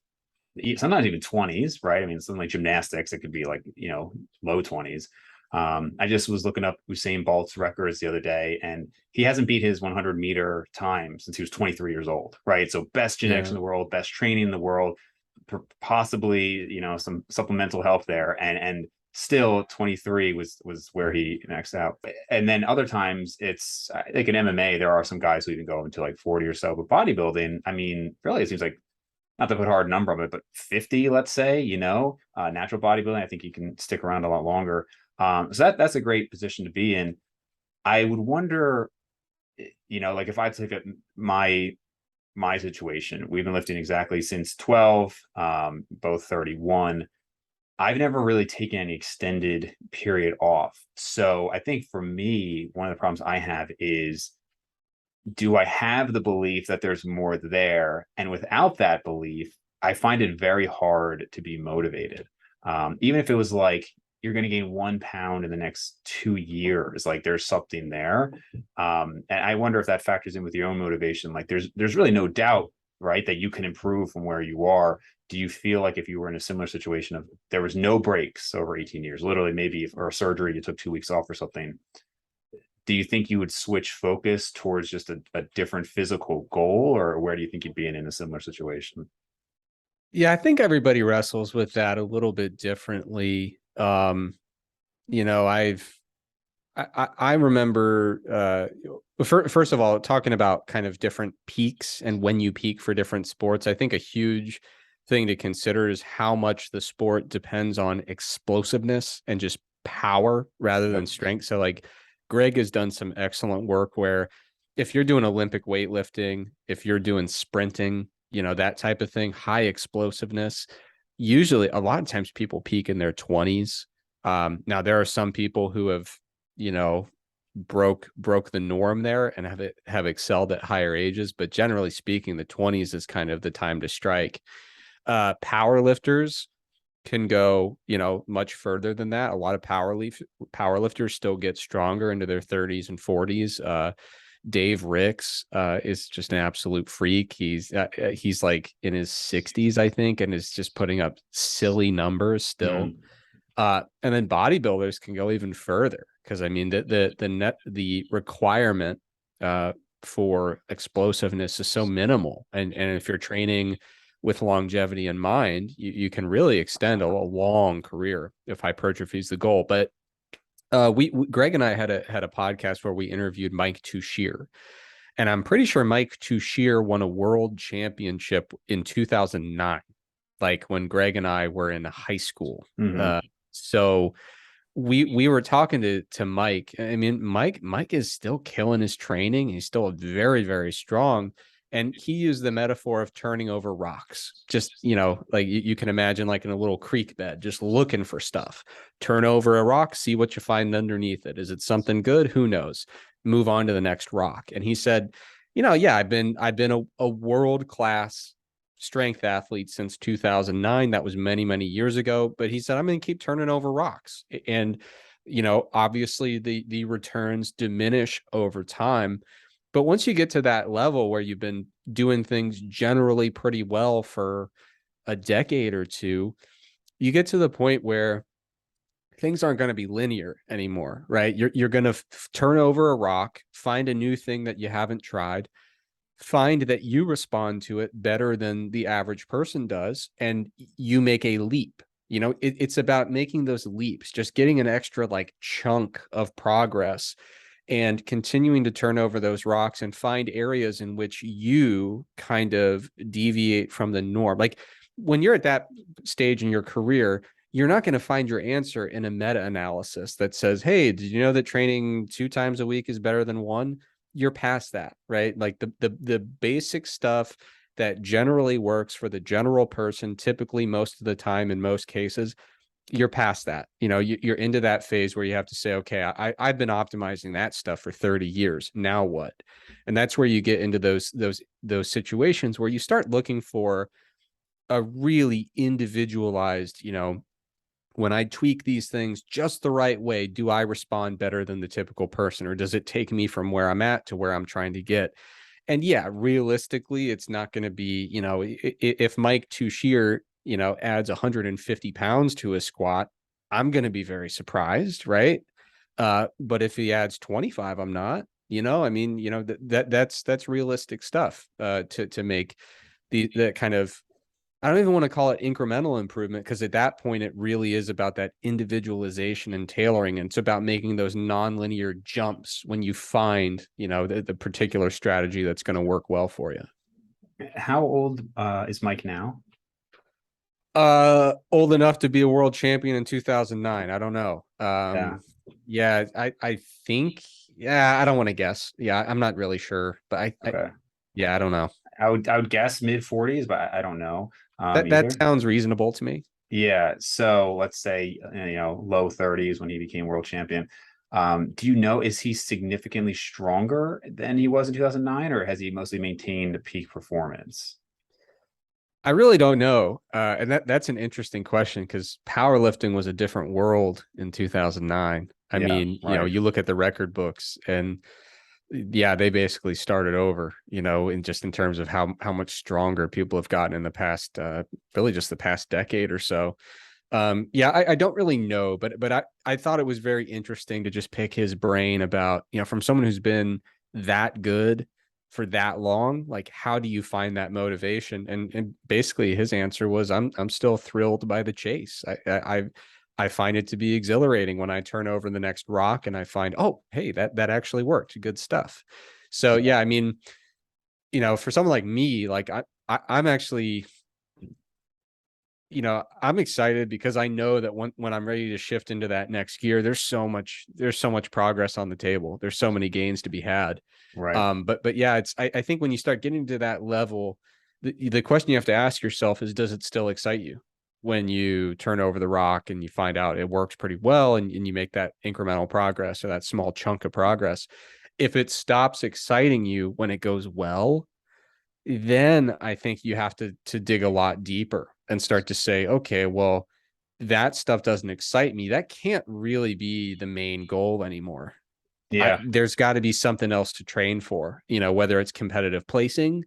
Speaker 1: sometimes even 20s, right? I mean, something like gymnastics, it could be like, low 20s. I just was looking up Usain Bolt's records the other day, and he hasn't beat his 100-meter time since he was 23 years old, right? So best genetics in
Speaker 2: Yeah.
Speaker 1: the world, best training in the world, possibly, some supplemental help there, and still 23 was where he maxed out. And then other times it's I think in MMA there are some guys who even go into like 40 or so, but bodybuilding, I mean, really it seems like not to put a hard number on it, but 50, let's say, natural bodybuilding, I think you can stick around a lot longer. So that's a great position to be in. I would wonder, like if I took it, my situation, we've been lifting exactly since 12, both 31. I've never really taken any extended period off. So I think for me, one of the problems I have is, do I have the belief that there's more there? And without that belief, I find it very hard to be motivated. Even if it was like you're going to gain 1 pound in the next 2 years, like there's something there. And I wonder if that factors in with your own motivation. Like there's really no doubt, right, that you can improve from where you are. Do you feel like if you were in a similar situation of there was no breaks over 18 years, literally maybe or a surgery, you took 2 weeks off or something, do you think you would switch focus towards just a different physical goal, or where do you think you'd be in a similar situation?
Speaker 2: Yeah, I think everybody wrestles with that a little bit differently. You know, I remember first of all, talking about kind of different peaks and when you peak for different sports. I think a huge thing to consider is how much the sport depends on explosiveness and just power rather than
Speaker 1: Yep.
Speaker 2: strength. So like Greg has done some excellent work where if you're doing Olympic weightlifting, if you're doing sprinting, you know, that type of thing, high explosiveness, usually a lot of times people peak in their 20s. Now there are some people who have, you know, broke the norm there and have excelled at higher ages, but generally speaking, the 20s is kind of the time to strike. Power lifters can go, you know, much further than that. A lot of power lifters still get stronger into their 30s and 40s. Dave Ricks is just an absolute freak. He's like in his 60s, I think, and is just putting up silly numbers still.
Speaker 1: Mm.
Speaker 2: And then bodybuilders can go even further because I mean the requirement for explosiveness is so minimal, and if you're training with longevity in mind, you can really extend a long career if hypertrophy is the goal. But we Greg and I had a podcast where we interviewed Mike Tuchscherer, and I'm pretty sure Mike Tuchscherer won a world championship in 2009, like when Greg and I were in high school.
Speaker 1: Hmm.
Speaker 2: So we were talking to Mike. I mean, Mike is still killing his training. He's still very, very strong. And he used the metaphor of turning over rocks. Just, you know, like you can imagine like in a little creek bed, just looking for stuff. Turn over a rock, see what you find underneath it. Is it something good? Who knows? Move on to the next rock. And he said, you know, yeah, I've been a world-class strength athlete since 2009. That was many, many years ago. But he said, I'm going to keep turning over rocks. And, you know, obviously the returns diminish over time. But once you get to that level where you've been doing things generally pretty well for a decade or two, you get to the point where things aren't going to be linear anymore, right? You're going to turn over a rock, find a new thing that you haven't tried, find that you respond to it better than the average person does, and you make a leap. You know, it's about making those leaps, just getting an extra like chunk of progress and continuing to turn over those rocks and find areas in which you kind of deviate from the norm. Like when you're at that stage in your career, you're not going to find your answer in a meta analysis that says, hey, did you know that training 2 times a week is better than one? You're past that, right? Like the basic stuff that generally works for the general person, typically most of the time in most cases, you're past that. You know, you're into that phase where you have to say, okay, I've been optimizing that stuff for 30 years. Now what? And that's where you get into those situations where you start looking for a really individualized, you know, when I tweak these things just the right way, do I respond better than the typical person, or does it take me from where I'm at to where I'm trying to get? And yeah, realistically, it's not going to be, you know, if Mike Tuchscherer, you know, adds 150 pounds to his squat, I'm going to be very surprised, right? But if he adds 25, I'm not. You know, I mean, you know, that's realistic stuff to make the kind of, I don't even want to call it incremental improvement, because at that point it really is about that individualization and tailoring, and it's about making those nonlinear jumps when you find, you know, the particular strategy that's going to work well for you.
Speaker 1: How old is Mike now?
Speaker 2: Old enough to be a world champion in 2009. I don't know.
Speaker 1: Yeah.
Speaker 2: Yeah, I think, yeah, I don't want to guess. Yeah, I'm not really sure, but
Speaker 1: Okay.
Speaker 2: yeah, I don't know.
Speaker 1: I would guess mid 40s, but I don't know
Speaker 2: That
Speaker 1: either.
Speaker 2: sounds reasonable to me.
Speaker 1: Yeah. So let's say, low 30s when he became world champion. Do you know, is he significantly stronger than he was in 2009, or has he mostly maintained the peak performance?
Speaker 2: I really don't know. And that's an interesting question because powerlifting was a different world in 2009. I
Speaker 1: Yeah.
Speaker 2: mean, you know,
Speaker 1: Right.
Speaker 2: you look at the record books and yeah, they basically started over, you know, in just in terms of how much stronger people have gotten in the past, really just the past decade or so. Yeah, I don't really know, but I thought it was very interesting to just pick his brain about, you know, from someone who's been that good for that long, like how do you find that motivation? And basically his answer was, I'm still thrilled by the chase. I find it to be exhilarating when I turn over the next rock and I find, oh, hey, that actually worked. Good stuff. So yeah, I mean, for someone like me, like I'm actually, I'm excited because I know that when I'm ready to shift into that next gear, there's so much progress on the table. There's so many gains to be had.
Speaker 1: Right.
Speaker 2: But yeah, I think when you start getting to that level, the question you have to ask yourself is, does it still excite you when you turn over the rock and you find out it works pretty well, and you make that incremental progress or that small chunk of progress? If it stops exciting you when it goes well, then I think you have to dig a lot deeper and start to say, okay, well, that stuff doesn't excite me. That can't really be the main goal anymore.
Speaker 1: Yeah.
Speaker 2: There's got to be something else to train for, whether it's competitive placing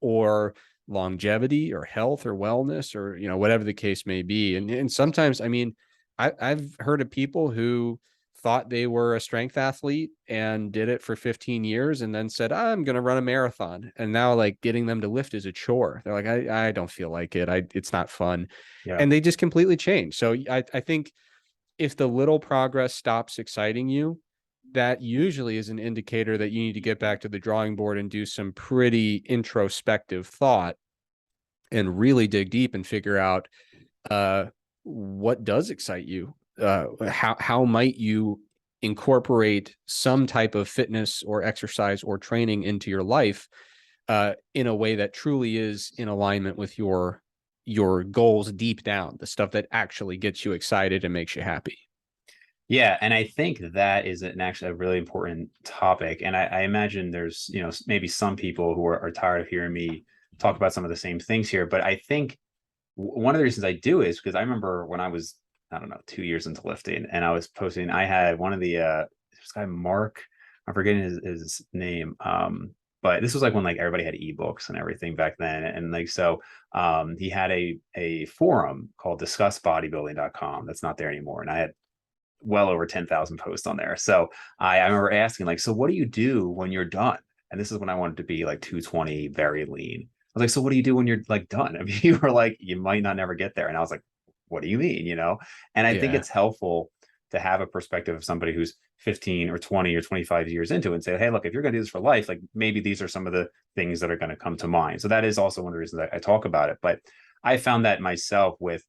Speaker 2: or longevity or health or wellness or, whatever the case may be. And sometimes, I mean, I've heard of people who thought they were a strength athlete and did it for 15 years and then said, I'm going to run a marathon. And now like getting them to lift is a chore. They're like, I don't feel like it. It's not fun.
Speaker 1: Yeah.
Speaker 2: And they just completely change. So I think if the little progress stops exciting you, that usually is an indicator that you need to get back to the drawing board and do some pretty introspective thought and really dig deep and figure out what does excite you. How might you incorporate some type of fitness or exercise or training into your life in a way that truly is in alignment with your goals deep down, the stuff that actually gets you excited and makes you happy.
Speaker 1: Yeah, and I think that is actually a really important topic. And I imagine there's, maybe some people who are tired of hearing me talk about some of the same things here. But I think one of the reasons I do is because I remember when I was, I don't know, 2 years into lifting, and I was posting, I had one of the this guy Mark, I'm forgetting his name. But this was like when like everybody had ebooks and everything back then. And like so he had a forum called discussbodybuilding.com that's not there anymore. And I had well over 10,000 posts on there. So I remember asking, like, so what do you do when you're done? And this is when I wanted to be like 220, very lean. I was like, so what do you do when you're like done? I mean, you were like, you might not never get there. And I was like, what do you mean? And I think
Speaker 2: Yeah.
Speaker 1: it's helpful to have a perspective of somebody who's 15 or 20 or 25 years into it and say, hey, look, if you're going to do this for life, like maybe these are some of the things that are going to come to mind. So that is also one of the reasons I talk about it. But I found that myself with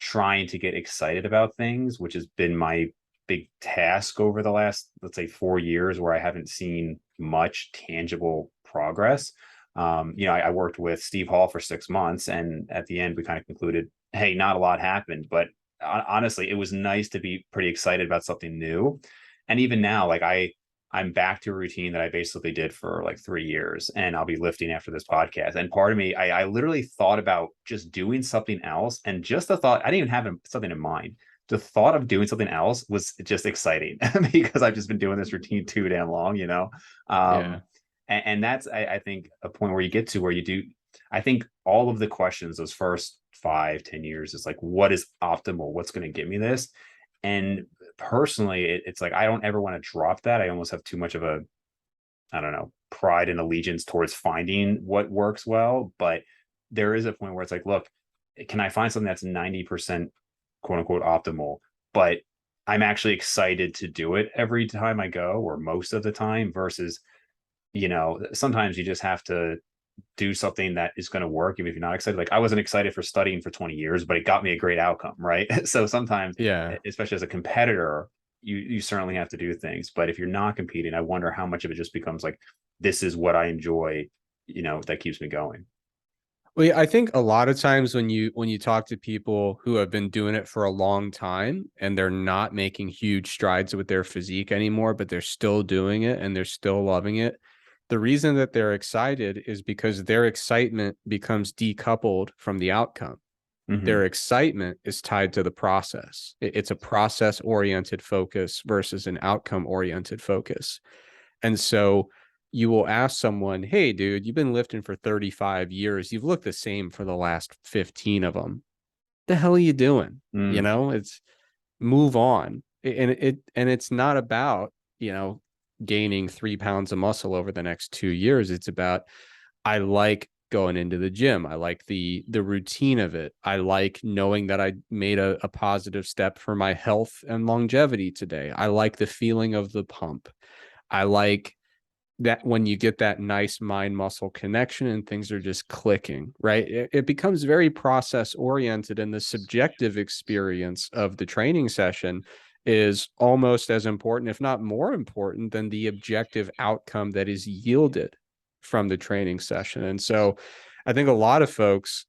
Speaker 1: trying to get excited about things, which has been my big task over the last, let's say, 4 years, where I haven't seen much tangible progress. I worked with Steve Hall for 6 months, and at the end, we kind of concluded, hey, not a lot happened, but honestly, it was nice to be pretty excited about something new. And even now, like I'm back to a routine that I basically did for like 3 years, and I'll be lifting after this podcast. And part of me, I literally thought about just doing something else. And just the thought, I didn't even have something in mind. The thought of doing something else was just exciting because I've just been doing this routine too damn long.
Speaker 2: Yeah.
Speaker 1: And that's, I think, a point where you get to where you do, I think all of the questions, those first 5-10 years is like, what is optimal? What's going to give me this? And personally, it's like I don't ever want to drop that. I almost have too much of a, I don't know, pride and allegiance towards finding what works well. But there is a point where it's like, look, can I find something that's 90% quote unquote optimal, but I'm actually excited to do it every time I go, or most of the time, versus, sometimes you just have to do something that is going to work even if you're not excited. Like I wasn't excited for studying for 20 years, but it got me a great outcome, right? So sometimes,
Speaker 2: Yeah.
Speaker 1: especially as a competitor, you certainly have to do things. But if you're not competing, I wonder how much of it just becomes like, this is what I enjoy, that keeps me going.
Speaker 2: Well, yeah, I think a lot of times when you talk to people who have been doing it for a long time and they're not making huge strides with their physique anymore, but they're still doing it and they're still loving it, the reason that they're excited is because their excitement becomes decoupled from the outcome.
Speaker 1: Mm-hmm.
Speaker 2: Their excitement is tied to the process. It's a process oriented focus versus an outcome oriented focus. And so you will ask someone, hey, dude, you've been lifting for 35 years. You've looked the same for the last 15 of them. The hell are you doing?
Speaker 1: Mm.
Speaker 2: It's move on. And it's not about, gaining 3 pounds of muscle over the next 2 years. It's about, I like going into the gym. I like the routine of it. I like knowing that I made a positive step for my health and longevity today. I like the feeling of the pump. I like that when you get that nice mind muscle connection and things are just clicking, right? It becomes very process oriented, and the subjective experience of the training session is almost as important, if not more important, than the objective outcome that is yielded from the training session. And so I think a lot of folks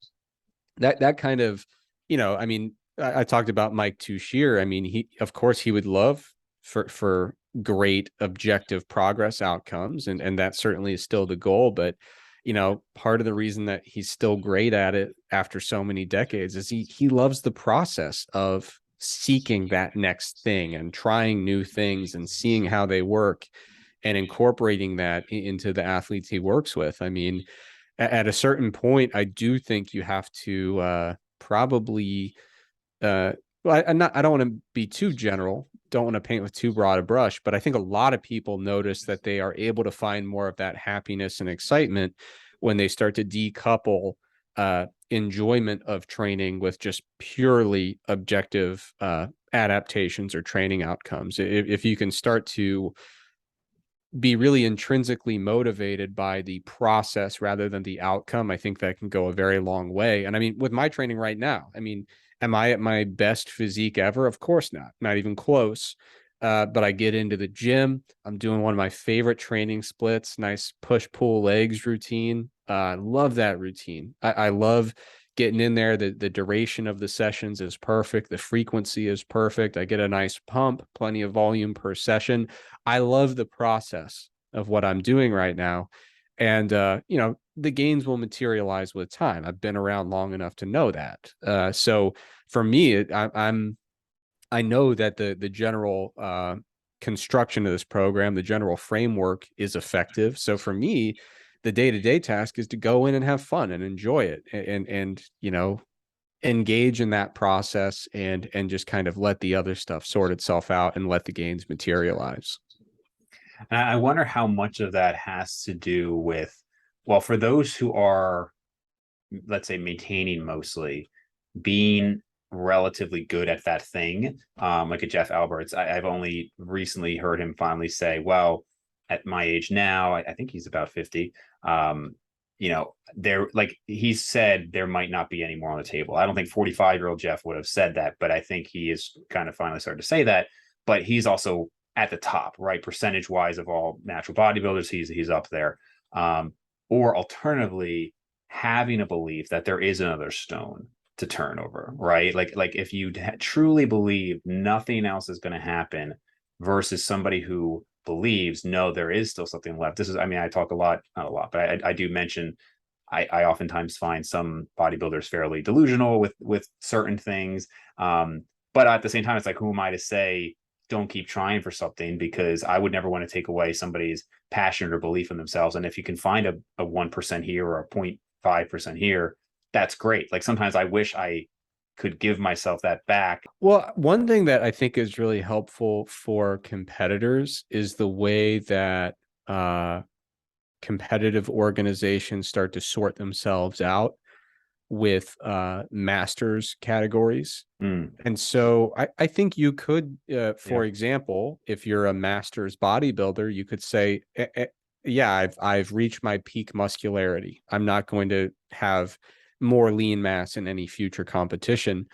Speaker 2: that kind of, I mean, I talked about Mike Tuchscherer. I mean, of course he would love for great objective progress outcomes, and that certainly is still the goal. But part of the reason that he's still great at it after so many decades is he loves the process of seeking that next thing and trying new things and seeing how they work and incorporating that into the athletes he works with. I mean, at a certain point, I do think you have to probably well, I don't want to be too general, don't want to paint with too broad a brush, but I think a lot of people notice that they are able to find more of that happiness and excitement when they start to decouple enjoyment of training with just purely objective adaptations or training outcomes. If you can start to be really intrinsically motivated by the process rather than the outcome, I think that can go a very long way. And I mean, with my training right now, I mean, am I at my best physique ever? Of course not even close. But I get into the gym. I'm doing one of my favorite training splits, nice push pull legs routine. I love that routine. I love getting in there. The duration of the sessions is perfect. The frequency is perfect. I get a nice pump, plenty of volume per session. I love the process of what I'm doing right now. And, the gains will materialize with time. I've been around long enough to know that. So for me, I know that the general construction of this program, the general framework is effective. So for me, the day-to-day task is to go in and have fun and enjoy it and engage in that process and just kind of let the other stuff sort itself out and let the gains materialize.
Speaker 1: And I wonder how much of that has to do with, well, for those who are, let's say, maintaining mostly, being relatively good at that thing, like a Jeff Alberts. I've only recently heard him finally say, well, at my age now, I think he's about 50. There, like he said, there might not be any more on the table. I don't think 45-year-old Jeff would have said that, but I think he is kind of finally started to say that. But he's also at the top, right? Percentage wise of all natural bodybuilders, he's up there. Or alternatively, having a belief that there is another stone to turn over, right? Like if you truly believe nothing else is going to happen versus somebody who believes, no, there is still something left. This is, I mean, I talk a lot, not a lot, but I do mention, I oftentimes find some bodybuilders fairly delusional with certain things. But at the same time, it's like, who am I to say, don't keep trying for something? Because I would never want to take away somebody's passion or belief in themselves. And if you can find a 1% here or a 0.5% here, that's great. Like sometimes I wish I could give myself that back.
Speaker 2: Well, one thing that I think is really helpful for competitors is the way that competitive organizations start to sort themselves out with masters categories. And so I think you could, for example, if you're a masters bodybuilder, you could say, yeah, I've reached my peak muscularity. I'm not going to have more lean mass in any future competition.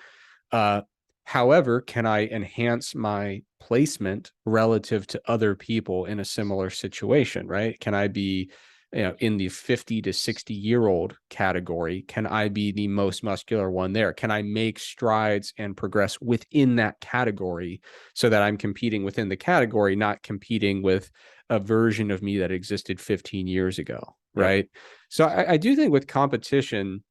Speaker 2: However, can I enhance my placement relative to other people in a similar situation, right? Can I be, in the 50 to 60-year-old category? Can I be the most muscular one there? Can I make strides and progress within that category so that I'm competing within the category, not competing with a version of me that existed 15 years ago, right? So I do think with competition,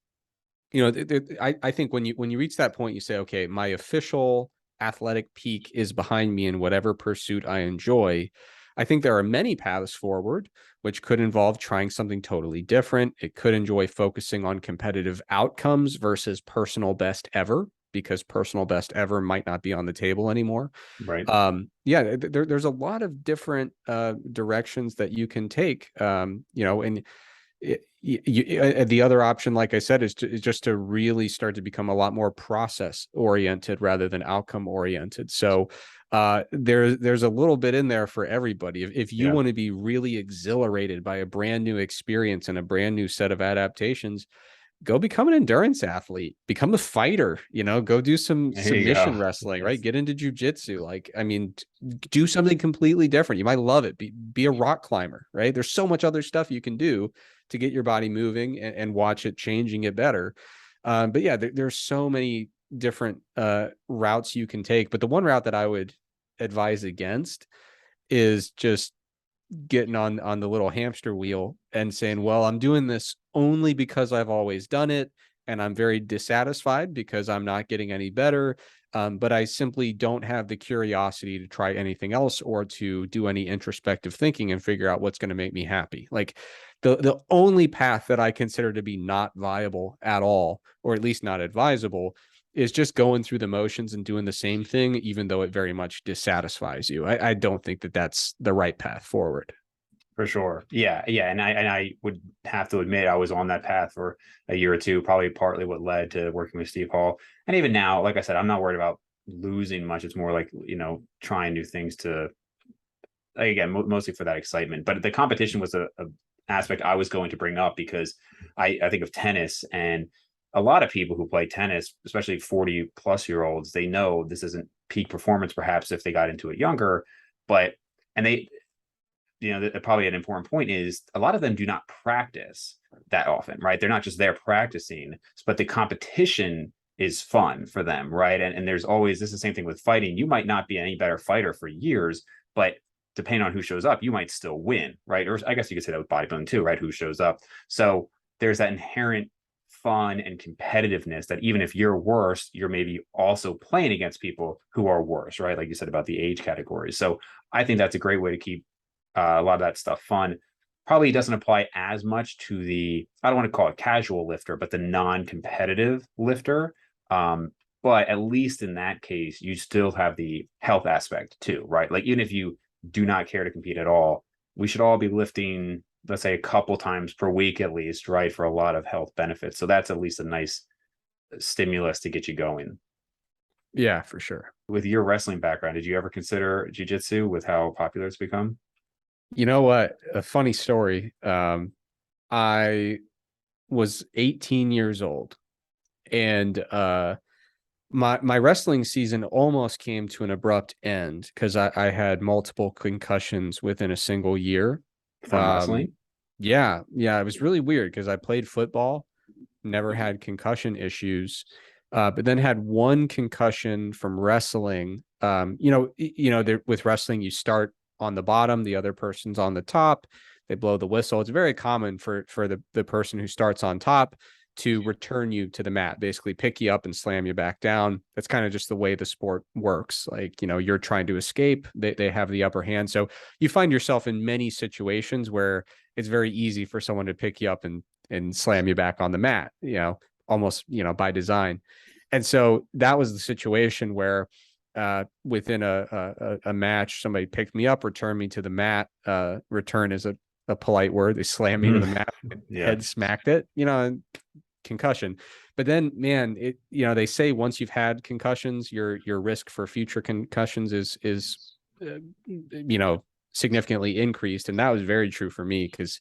Speaker 2: I think when you reach that point, you say, okay, my official athletic peak is behind me in whatever pursuit I enjoy. I think there are many paths forward, which could involve trying something totally different. It could enjoy focusing on competitive outcomes versus personal best ever, because personal best ever might not be on the table anymore.
Speaker 1: Right.
Speaker 2: Yeah, there's a lot of different directions that you can take, and the other option, like I said, is just to really start to become a lot more process oriented rather than outcome oriented. So there's a little bit in there for everybody. If you
Speaker 1: Yeah.
Speaker 2: want to be really exhilarated by a brand new experience and a brand new set of adaptations, go become an endurance athlete, become a fighter, go do some
Speaker 1: There you go.
Speaker 2: submission wrestling, right? Get into jujitsu. Like, I mean, do something completely different. You might love it. Be a rock climber, right? There's so much other stuff you can do to get your body moving and watch it changing it better. But yeah, there's so many different routes you can take. But the one route that I would advise against is just getting on the little hamster wheel and saying, well, I'm doing this only because I've always done it, and I'm very dissatisfied because I'm not getting any better. But I simply don't have the curiosity to try anything else or to do any introspective thinking and figure out what's going to make me happy. Like the only path that I consider to be not viable at all, or at least not advisable, is just going through the motions and doing the same thing, even though it very much dissatisfies you. I don't think that that's the right path forward.
Speaker 1: For sure. Yeah. Yeah. And I would have to admit I was on that path for a year or two, probably partly what led to working with Steve Hall. And even now, like I said, I'm not worried about losing much. It's more like, trying new things to, again, mostly for that excitement. But the competition was a aspect I was going to bring up because I think of tennis, and a lot of people who play tennis, especially 40 plus year olds, they know this isn't peak performance, perhaps if they got into it younger, but, and they, probably an important point is a lot of them do not practice that often, right? They're not just there practicing, but the competition is fun for them, right? And there's always, this is the same thing with fighting. You might not be any better fighter for years, but depending on who shows up, you might still win, right? Or I guess you could say that with bodybuilding too, right? Who shows up. So there's that inherent fun and competitiveness that even if you're worse, you're maybe also playing against people who are worse, right? Like you said about the age categories. So I think that's a great way to keep a lot of that stuff fun. Probably doesn't apply as much to the, I don't want to call it casual lifter, but the non-competitive lifter. But at least in that case, you still have the health aspect too, right? Like even if you do not care to compete at all, we should all be lifting, let's say a couple times per week at least, right? For a lot of health benefits. So that's at least a nice stimulus to get you going.
Speaker 2: Yeah, for sure.
Speaker 1: With your wrestling background, did you ever consider jiu-jitsu with how popular it's become?
Speaker 2: You know what? A funny story. I was 18 years old, and my wrestling season almost came to an abrupt end because I had multiple concussions within a single year.
Speaker 1: From wrestling?
Speaker 2: Yeah, it was really weird because I played football, never had concussion issues, but then had one concussion from wrestling. With wrestling, you start on the bottom, the other person's on the top. They blow the whistle. It's very common for the person who starts on top to return you to the mat, basically pick you up and slam you back down. That's kind of just the way the sport works. Like, you're trying to escape, they have the upper hand. So you find yourself in many situations where it's very easy for someone to pick you up and slam you back on the mat, almost, by design. And so that was the situation where within a match, somebody picked me up, returned me to the mat. Return is a polite word. They slammed me to the mat,
Speaker 1: Yeah.
Speaker 2: head smacked it, concussion. But then, man, they say once you've had concussions, your risk for future concussions is significantly increased. And that was very true for me because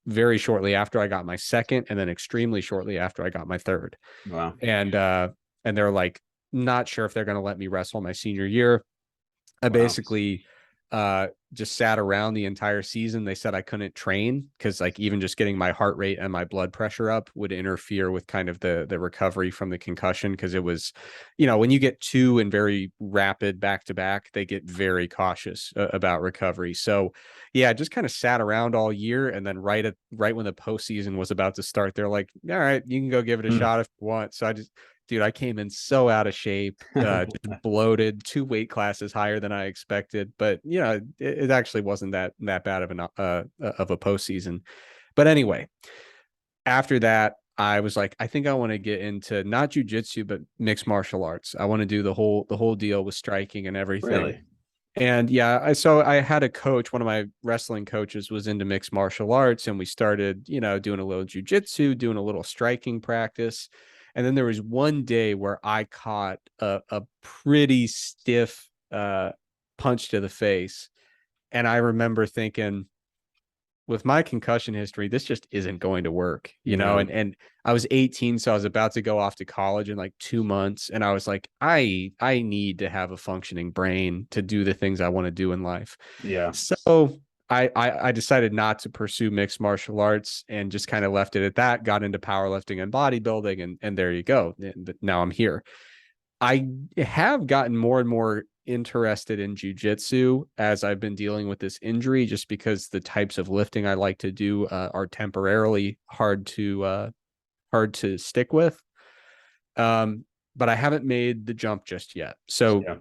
Speaker 2: very shortly after I got my second, and then extremely shortly after I got my third.
Speaker 1: Wow.
Speaker 2: And they're like, not sure if they're going to let me wrestle my senior year. I
Speaker 1: Wow.
Speaker 2: basically just sat around the entire season. They said I couldn't train because like even just getting my heart rate and my blood pressure up would interfere with kind of the recovery from the concussion. Because it was, when you get two and very rapid back to back, they get very cautious about recovery. So yeah, I just kind of sat around all year. And then right when the postseason was about to start, they're like, all right, you can go give it a shot if you want. So dude, I came in so out of shape, just bloated, 2 weight classes higher than I expected. But it actually wasn't that bad of a postseason. But anyway, after that, I was like, I think I want to get into not jujitsu, but mixed martial arts. I want to do the whole deal with striking and everything.
Speaker 1: Really?
Speaker 2: And yeah, so I had a coach, one of my wrestling coaches was into mixed martial arts, and we started, doing a little jujitsu, doing a little striking practice. And then there was one day where I caught a pretty stiff punch to the face. And I remember thinking, with my concussion history, this just isn't going to work,
Speaker 1: No.
Speaker 2: and I was 18, so I was about to go off to college in like 2 months. And I was like, I need to have a functioning brain to do the things I want to do in life.
Speaker 1: Yeah.
Speaker 2: So I decided not to pursue mixed martial arts and just kind of left it at that, got into powerlifting and bodybuilding, and there you go. And now I'm here. I have gotten more and more interested in jujitsu as I've been dealing with this injury, just because the types of lifting I like to do are temporarily hard to stick with. But I haven't made the jump just yet. So
Speaker 1: Yeah.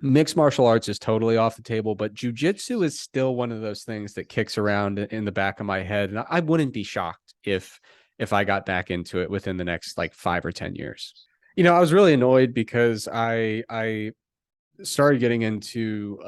Speaker 2: mixed martial arts is totally off the table, but jujitsu is still one of those things that kicks around in the back of my head, and I wouldn't be shocked if I got back into it within the next like 5 or 10 years. I was really annoyed because I started getting into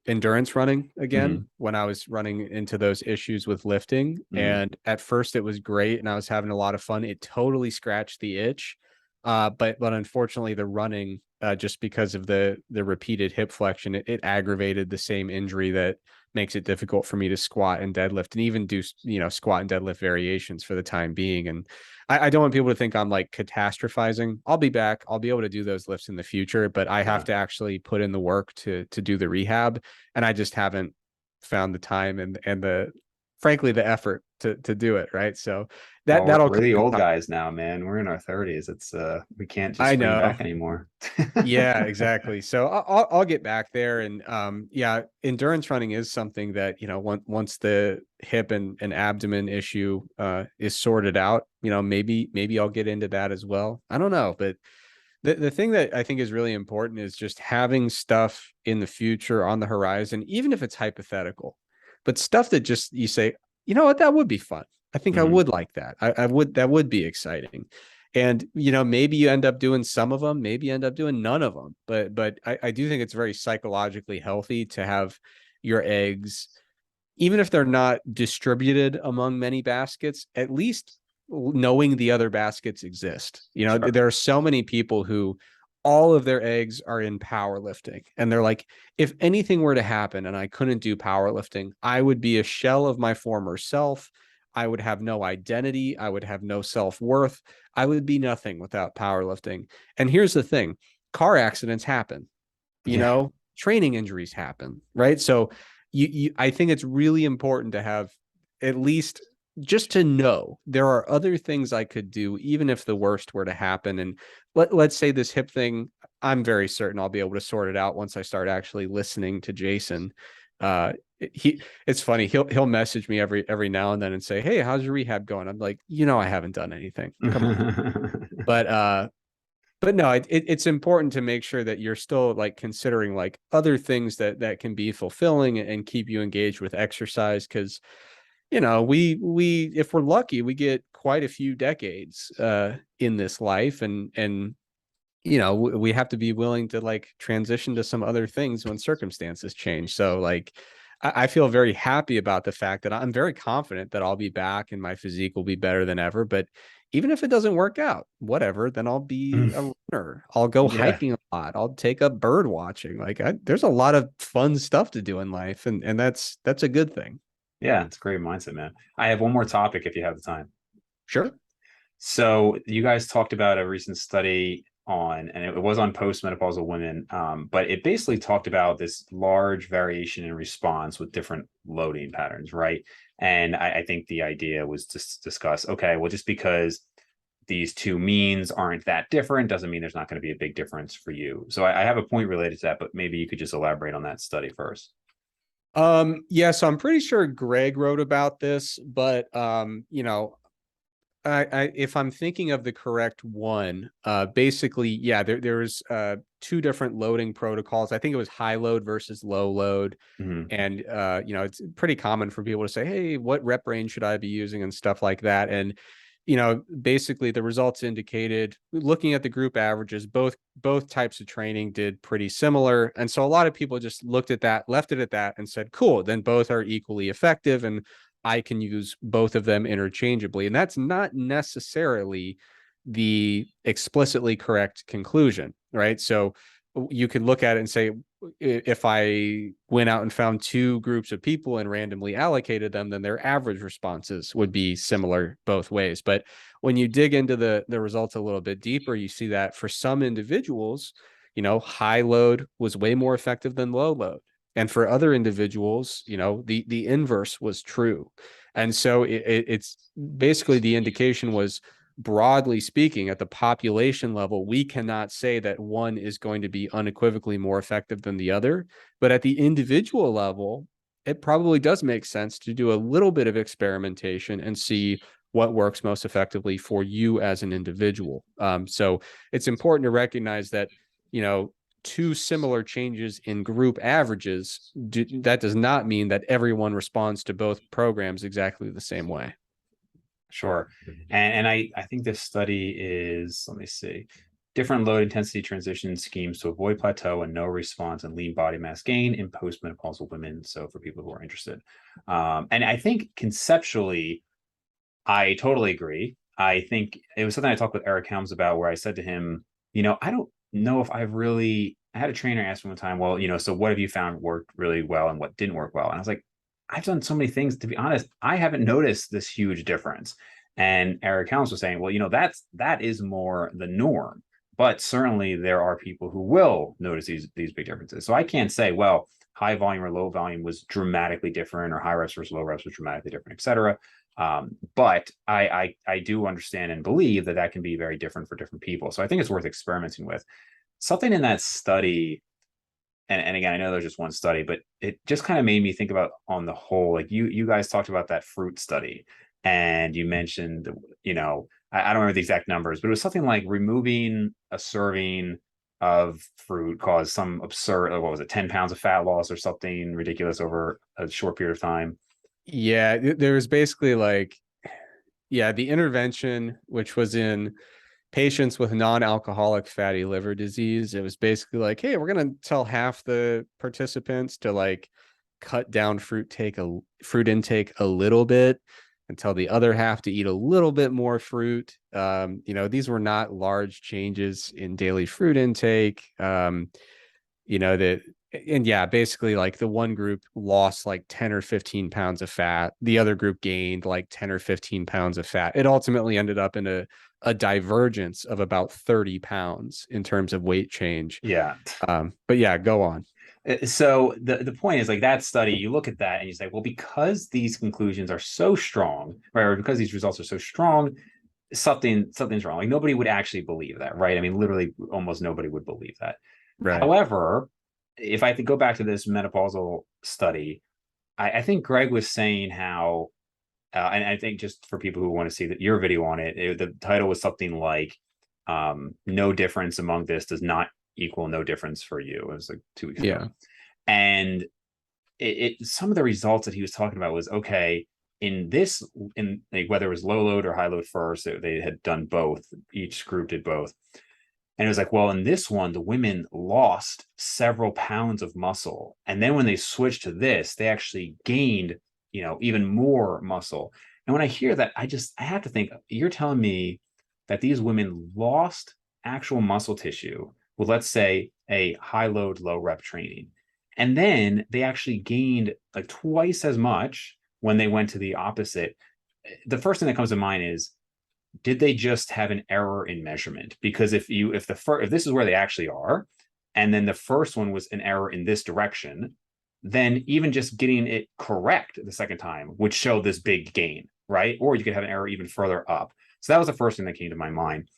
Speaker 2: endurance running again
Speaker 1: Hmm.
Speaker 2: when I was running into those issues with lifting.
Speaker 1: Hmm.
Speaker 2: And at first it was great and I was having a lot of fun. It totally scratched the itch. But unfortunately the running, just because of the repeated hip flexion, it aggravated the same injury that makes it difficult for me to squat and deadlift and even do, squat and deadlift variations for the time being. And I don't want people to think I'm like catastrophizing. I'll be back. I'll be able to do those lifts in the future, but I have
Speaker 1: Yeah.
Speaker 2: to actually put in the work to do the rehab. And I just haven't found the time and the frankly the effort to do it. Right. So
Speaker 1: Well,
Speaker 2: that'll
Speaker 1: we're
Speaker 2: come
Speaker 1: the
Speaker 2: in
Speaker 1: old
Speaker 2: time.
Speaker 1: guys now, man. We're in our 30s. It's we can't just
Speaker 2: I
Speaker 1: spring
Speaker 2: know.
Speaker 1: back anymore.
Speaker 2: Yeah, exactly. So I'll get back there, and yeah, endurance running is something that once the hip and abdomen issue is sorted out, maybe I'll get into that as well. I don't know, but the thing that I think is really important is just having stuff in the future on the horizon, even if it's hypothetical, but stuff that just you say, you know what, that would be fun. I think I
Speaker 1: Hmm.
Speaker 2: would like that. I would, that would be exciting. And maybe you end up doing some of them, maybe you end up doing none of them. But I do think it's very psychologically healthy to have your eggs, even if they're not distributed among many baskets, at least knowing the other baskets exist.
Speaker 1: Sure.
Speaker 2: There are so many people who all of their eggs are in powerlifting. And they're like, if anything were to happen and I couldn't do powerlifting, I would be a shell of my former self. I would have no identity. I would have no self worth. I would be nothing without powerlifting. And here's the thing, car accidents happen,
Speaker 1: Yeah.
Speaker 2: training injuries happen, right? So I think it's really important to have at least just to know there are other things I could do, even if the worst were to happen. And let's say this hip thing, I'm very certain I'll be able to sort it out once I start actually listening to Jason. Uh, it's funny. He'll message me every now and then and say, "Hey, how's your rehab going?" I'm like, I haven't done anything. Come on. But but no, it's important to make sure that you're still like considering like other things that can be fulfilling and keep you engaged with exercise, because we if we're lucky we get quite a few decades in this life, and we have to be willing to like transition to some other things when circumstances change. So like I feel very happy about the fact that I'm very confident that I'll be back and my physique will be better than ever. But even if it doesn't work out, whatever, then I'll be a runner. I'll go
Speaker 1: Yeah.
Speaker 2: hiking a lot. I'll take up bird watching. Like there's a lot of fun stuff to do in life, and that's a good thing.
Speaker 1: Yeah. It's a great mindset, man. I have one more topic if you have the time.
Speaker 2: Sure.
Speaker 1: So you guys talked about a recent study on, and it was on postmenopausal women, but it basically talked about this large variation in response with different loading patterns, right? And I think the idea was to discuss, okay, well, just because these two means aren't that different doesn't mean there's not going to be a big difference for you. So I have a point related to that, but maybe you could just elaborate on that study first.
Speaker 2: Yeah, so I'm pretty sure Greg wrote about this, but if I'm thinking of the correct one, basically, yeah, there was two different loading protocols. I think it was high load versus low load.
Speaker 1: Hmm.
Speaker 2: And it's pretty common for people to say, hey, what rep range should I be using and stuff like that. And basically the results indicated, looking at the group averages, both types of training did pretty similar. And so a lot of people just looked at that, left it at that, and said, cool, then both are equally effective and I can use both of them interchangeably. And that's not necessarily the explicitly correct conclusion, right? So you could look at it and say, if I went out and found two groups of people and randomly allocated them, then their average responses would be similar both ways. But when you dig into the results a little bit deeper, you see that for some individuals, high load was way more effective than low load. And for other individuals, the inverse was true. And so it's basically the indication was, broadly speaking, at the population level, we cannot say that one is going to be unequivocally more effective than the other. But at the individual level, it probably does make sense to do a little bit of experimentation and see what works most effectively for you as an individual. So it's important to recognize that, two similar changes in group averages, that does not mean that everyone responds to both programs exactly the same way.
Speaker 1: Sure. And I think this study is, let me see, different load intensity transition schemes to avoid plateau and no response and lean body mass gain in postmenopausal women. So for people who are interested. And I think conceptually, I totally agree. I think it was something I talked with Eric Helms about, where I said to him, I don't know if I had a trainer ask me one time, well, so what have you found worked really well and what didn't work well? And I was like, I've done so many things, to be honest, I haven't noticed this huge difference. And Eric Helms was saying, well, that is more the norm, but certainly there are people who will notice these big differences. So I can't say, well, high volume or low volume was dramatically different, or high reps versus low reps was dramatically different, et cetera. But I do understand and believe that can be very different for different people. So I think it's worth experimenting with. Something in that study, and again, I know there's just one study, but it just kind of made me think about, on the whole, like you guys talked about that fruit study, and you mentioned, I don't remember the exact numbers, but it was something like removing a serving of fruit caused some absurd, what was it, 10 pounds of fat loss or something ridiculous over a short period of time.
Speaker 2: Yeah, there was basically the intervention, which was in patients with non-alcoholic fatty liver disease. It was basically like, hey, we're going to tell half the participants to cut down fruit intake a little bit, and tell the other half to eat a little bit more fruit. These were not large changes in daily fruit intake. Basically the one group lost 10 or 15 pounds of fat. The other group gained 10 or 15 pounds of fat. It ultimately ended up in a divergence of about 30 pounds in terms of weight change.
Speaker 1: Yeah.
Speaker 2: But yeah, go on.
Speaker 1: So the point is, that study, you look at that and you say, well, because these conclusions are so strong, right, or because these results are so strong, something's wrong. Nobody would actually believe that, right? I mean, literally almost nobody would believe that.
Speaker 2: Right.
Speaker 1: However, if I go back to this menopausal study, I think Greg was saying how, and I think just for people who want to see your video on it, the title was something like, no difference among this does not equal no difference for you. It was 2 weeks ago. And some of the results that he was talking about was, okay, whether it was low load or high load first, they had done both. Each group did both. And it was like, well, in this one, the women lost several pounds of muscle. And then when they switched to this, they actually gained, even more muscle. And when I hear that, I have to think, you're telling me that these women lost actual muscle tissue with, let's say, a high load, low rep training. And then they actually gained twice as much when they went to the opposite. The first thing that comes to mind is, did they just have an error in measurement? Because if this is where they actually are, and then the first one was an error in this direction, then even just getting it correct the second time would show this big gain, right? Or you could have an error even further up. So that was the first thing that came to my mind.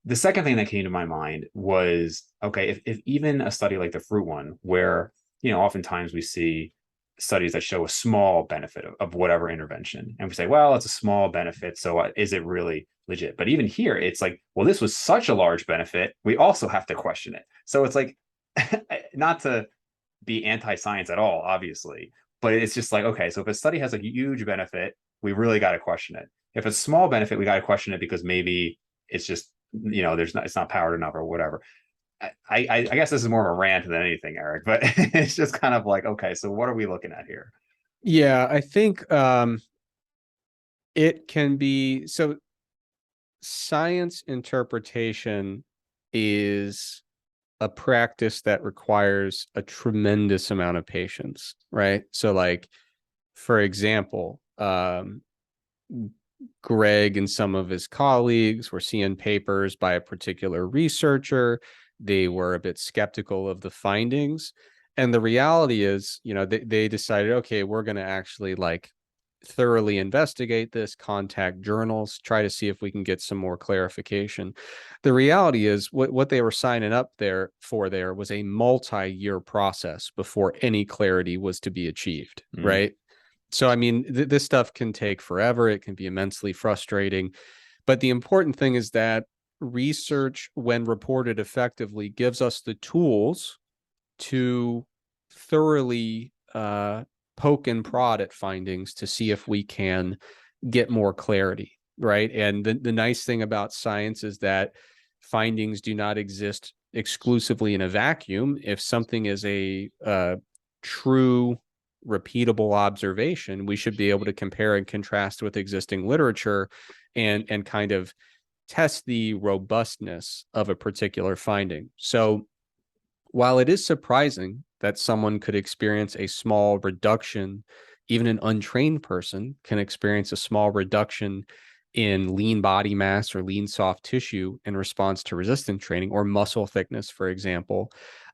Speaker 1: The second thing that came to my mind was, okay, if even a study like the fruit one, where, oftentimes we see studies that show a small benefit of whatever intervention, and we say, well, it's a small benefit, so is it really legit? But even here, it's like, well, this was such a large benefit, we also have to question it. So it's like, not to be anti-science at all, obviously, but it's just like, okay, so if a study has a huge benefit, we really got to question it. If it's small benefit, we got to question it because maybe it's just, it's not powered enough or whatever. I guess this is more of a rant than anything, Eric, but it's just kind of like, okay, so what are we looking at here?
Speaker 2: Yeah, I think it can be so science interpretation is a practice that requires a tremendous amount of patience, right? So like, for example, Greg and some of his colleagues were seeing papers by a particular researcher. They were a bit skeptical of the findings. And the reality is, they decided, okay, we're going to actually like thoroughly investigate this, contact journals, try to see if we can get some more clarification. The reality is what they were signing up there was a multi-year process before any clarity was to be achieved, right? So, I mean, this stuff can take forever. It can be immensely frustrating. But the important thing is that research, when reported effectively, gives us the tools to thoroughly poke and prod at findings to see if we can get more clarity, right? And the nice thing about science is that findings do not exist exclusively in a vacuum. If something is a true repeatable observation, we should be able to compare and contrast with existing literature and kind of test the robustness of a particular finding. So while it is surprising that someone could experience a small reduction, even an untrained person can experience a small reduction in lean body mass or lean soft tissue in response to resistance training or muscle thickness, for example,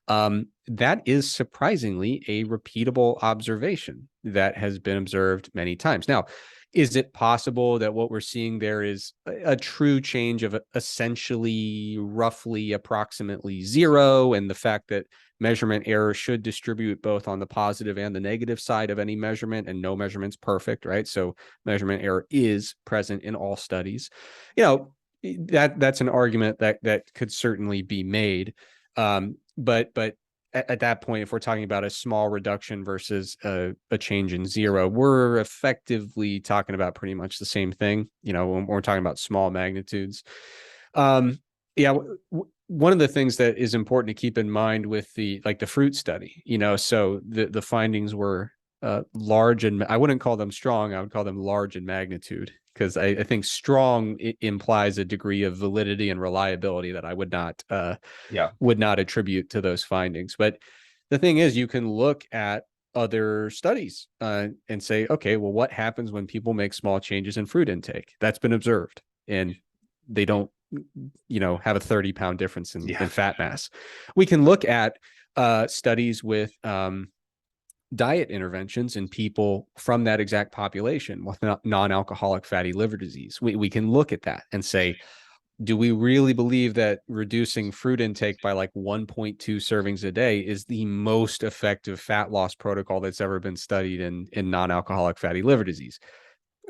Speaker 2: that is surprisingly a repeatable observation that has been observed many times. Now, is it possible that what we're seeing there is a true change of essentially roughly approximately zero, and the fact that measurement error should distribute both on the positive and the negative side of any measurement, and no measurement's perfect, right? So measurement error is present in all studies. That's an argument that could certainly be made. But at that point, if we're talking about a small reduction versus a change in zero, we're effectively talking about pretty much the same thing, when we're talking about small magnitudes. Yeah, one of the things that is important to keep in mind with the fruit study, so the findings were large, and I wouldn't call them strong. I would call them large in magnitude, because I think strong implies a degree of validity and reliability that I would not attribute to those findings. But the thing is, you can look at other studies and say, okay, well, what happens when people make small changes in fruit intake? That's been observed, and they don't have a 30-pound difference in fat mass. We can look at studies with diet interventions in people from that exact population with non-alcoholic fatty liver disease. We can look at that and say, do we really believe that reducing fruit intake by like 1.2 servings a day is the most effective fat loss protocol that's ever been studied in non-alcoholic fatty liver disease?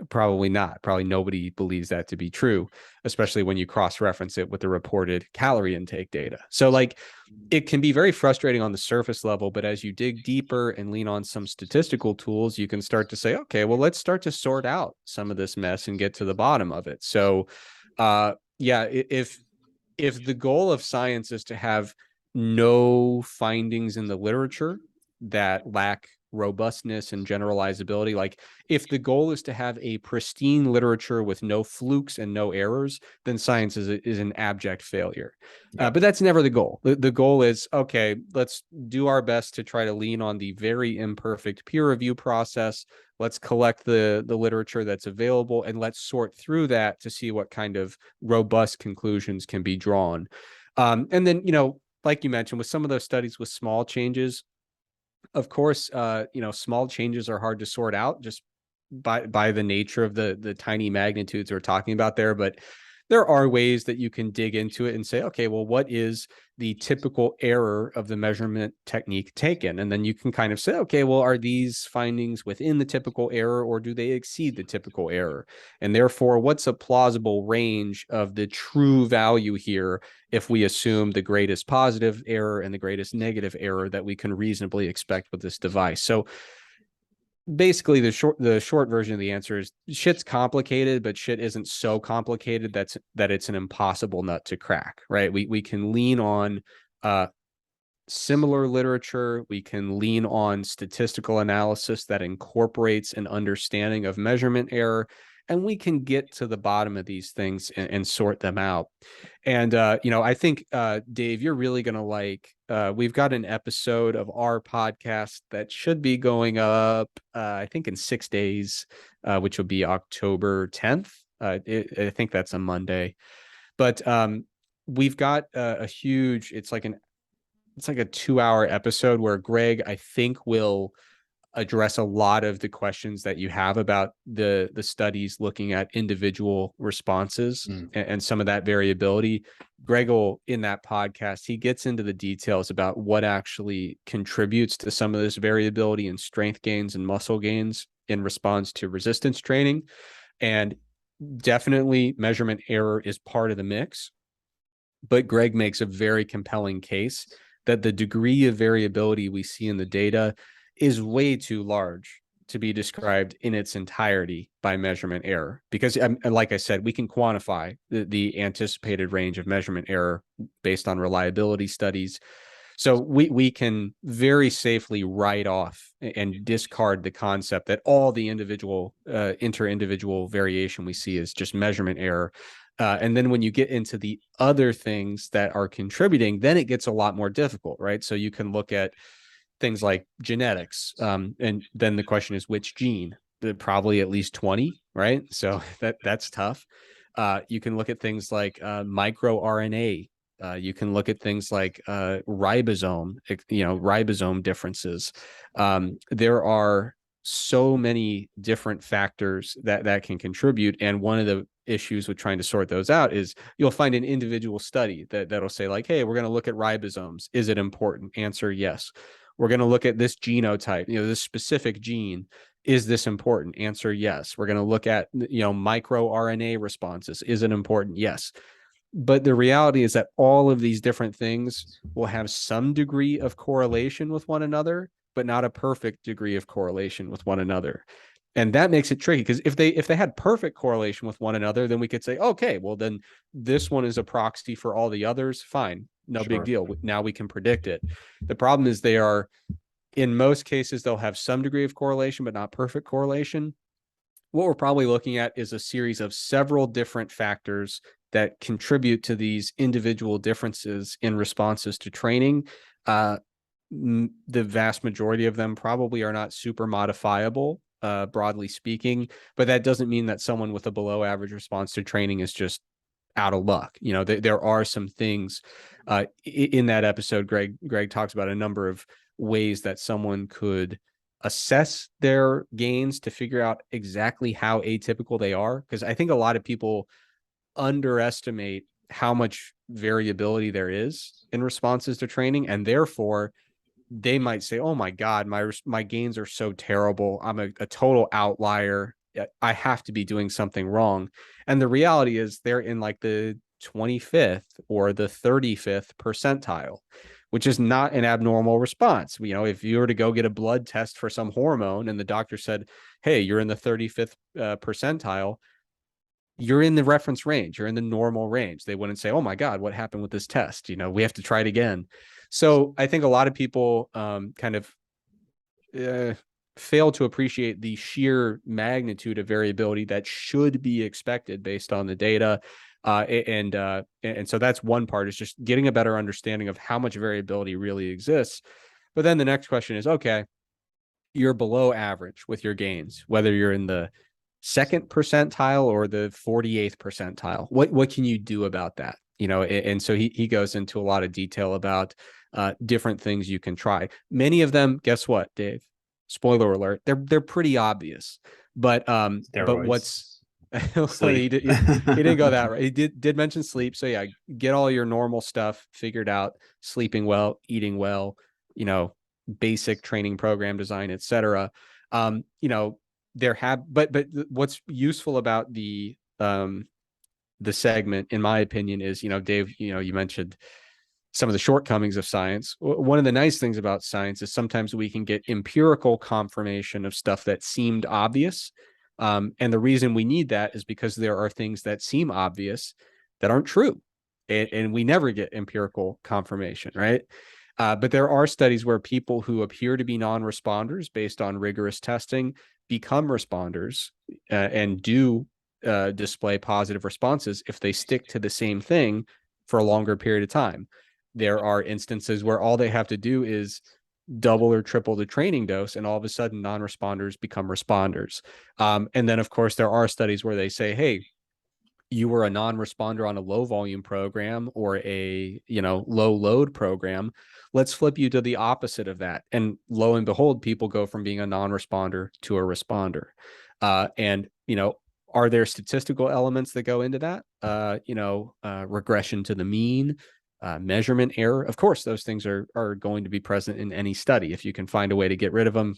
Speaker 2: Probably not. Probably nobody believes that to be true, especially when you cross-reference it with the reported calorie intake data. So it can be very frustrating on the surface level, but as you dig deeper and lean on some statistical tools, you can start to say, okay, well, let's start to sort out some of this mess and get to the bottom of it. So, if the goal of science is to have no findings in the literature that lack robustness and generalizability, like if the goal is to have a pristine literature with no flukes and no errors, then science is an abject failure. But that's never the goal. The goal is, okay, let's do our best to try to lean on the very imperfect peer review process. Let's collect the literature that's available, and let's sort through that to see what kind of robust conclusions can be drawn. And then, like you mentioned, with some of those studies with small changes, of course, small changes are hard to sort out just by the nature of the tiny magnitudes we're talking about there. But there are ways that you can dig into it and say, okay, well, what is the typical error of the measurement technique taken? And then you can kind of say, okay, well, are these findings within the typical error, or do they exceed the typical error? And therefore, what's a plausible range of the true value here if we assume the greatest positive error and the greatest negative error that we can reasonably expect with this device? So basically the short version of the answer is shit's complicated, but shit isn't so complicated that it's an impossible nut to crack, right? We can lean on similar literature. We can lean on statistical analysis that incorporates an understanding of measurement error, and we can get to the bottom of these things and sort them out. And I think Dave, you're really gonna like. We've got an episode of our podcast that should be going up, I think, in 6 days, which will be October 10th. I think that's a Monday, but we've got a huge. It's like a 2-hour episode where Greg, I think, will address a lot of the questions that you have about the studies looking at individual responses and some of that variability. Greg will, in that podcast, he gets into the details about what actually contributes to some of this variability in strength gains and muscle gains in response to resistance training. And definitely measurement error is part of the mix. But Greg makes a very compelling case that the degree of variability we see in the data is way too large to be described in its entirety by measurement error. Because, like I said, we can quantify the anticipated range of measurement error based on reliability studies. So we can very safely write off and discard the concept that all the individual inter-individual variation we see is just measurement error. And then when you get into the other things that are contributing, then it gets a lot more difficult, right? So you can look at things like genetics. And then the question is which gene? Probably at least 20, right? So that's tough. You can look at things like microRNA. You can look at things like ribosome differences. There are so many different factors that can contribute. And one of the issues with trying to sort those out is you'll find an individual study that'll say like, hey, we're going to look at ribosomes. Is it important? Answer, yes. We're going to look at this genotype, this specific gene. Is this important? Answer, yes. We're going to look at, microRNA responses. Is it important? Yes. But the reality is that all of these different things will have some degree of correlation with one another, but not a perfect degree of correlation with one another. And that makes it tricky, because if they had perfect correlation with one another, then we could say, okay, well, then this one is a proxy for all the others. Fine. No big deal. Now we can predict it. The problem is in most cases, they'll have some degree of correlation, but not perfect correlation. What we're probably looking at is a series of several different factors that contribute to these individual differences in responses to training. The vast majority of them probably are not super modifiable, broadly speaking, but that doesn't mean that someone with a below average response to training is just out of luck. There are some things in that episode. Greg talks about a number of ways that someone could assess their gains to figure out exactly how atypical they are. Because I think a lot of people underestimate how much variability there is in responses to training, and therefore they might say, oh my God, my gains are so terrible. I'm a total outlier. I have to be doing something wrong. And the reality is they're in like the 25th or the 35th percentile, which is not an abnormal response. If you were to go get a blood test for some hormone and the doctor said, hey, you're in the 35th percentile, you're in the reference range, you're in the normal range. They wouldn't say, oh my God, what happened with this test? We have to try it again. So I think a lot of people kind of fail to appreciate the sheer magnitude of variability that should be expected based on the data. And so that's one part, is just getting a better understanding of how much variability really exists. But then the next question is, okay, you're below average with your gains, whether you're in the second percentile or the 48th percentile. What can you do about that? And so he goes into a lot of detail about different things you can try. Many of them, guess what, Dave? Spoiler alert, they're pretty obvious. But what's he didn't go that right. He did mention sleep. So yeah, get all your normal stuff figured out, sleeping well, eating well, basic training program design, etc. But what's useful about the segment, in my opinion, is, Dave, you mentioned some of the shortcomings of science. One of the nice things about science is sometimes we can get empirical confirmation of stuff that seemed obvious. And the reason we need that is because there are things that seem obvious that aren't true. And we never get empirical confirmation, right? But there are studies where people who appear to be non-responders based on rigorous testing become responders and do display positive responses if they stick to the same thing for a longer period of time. There are instances where all they have to do is double or triple the training dose, and all of a sudden non-responders become responders. And then, of course, there are studies where they say, hey, you were a non-responder on a low volume program or a low load program. Let's flip you to the opposite of that. And lo and behold, people go from being a non-responder to a responder. And are there statistical elements that go into that? Regression to the mean, measurement error. Of course, those things are going to be present in any study. If you can find a way to get rid of them,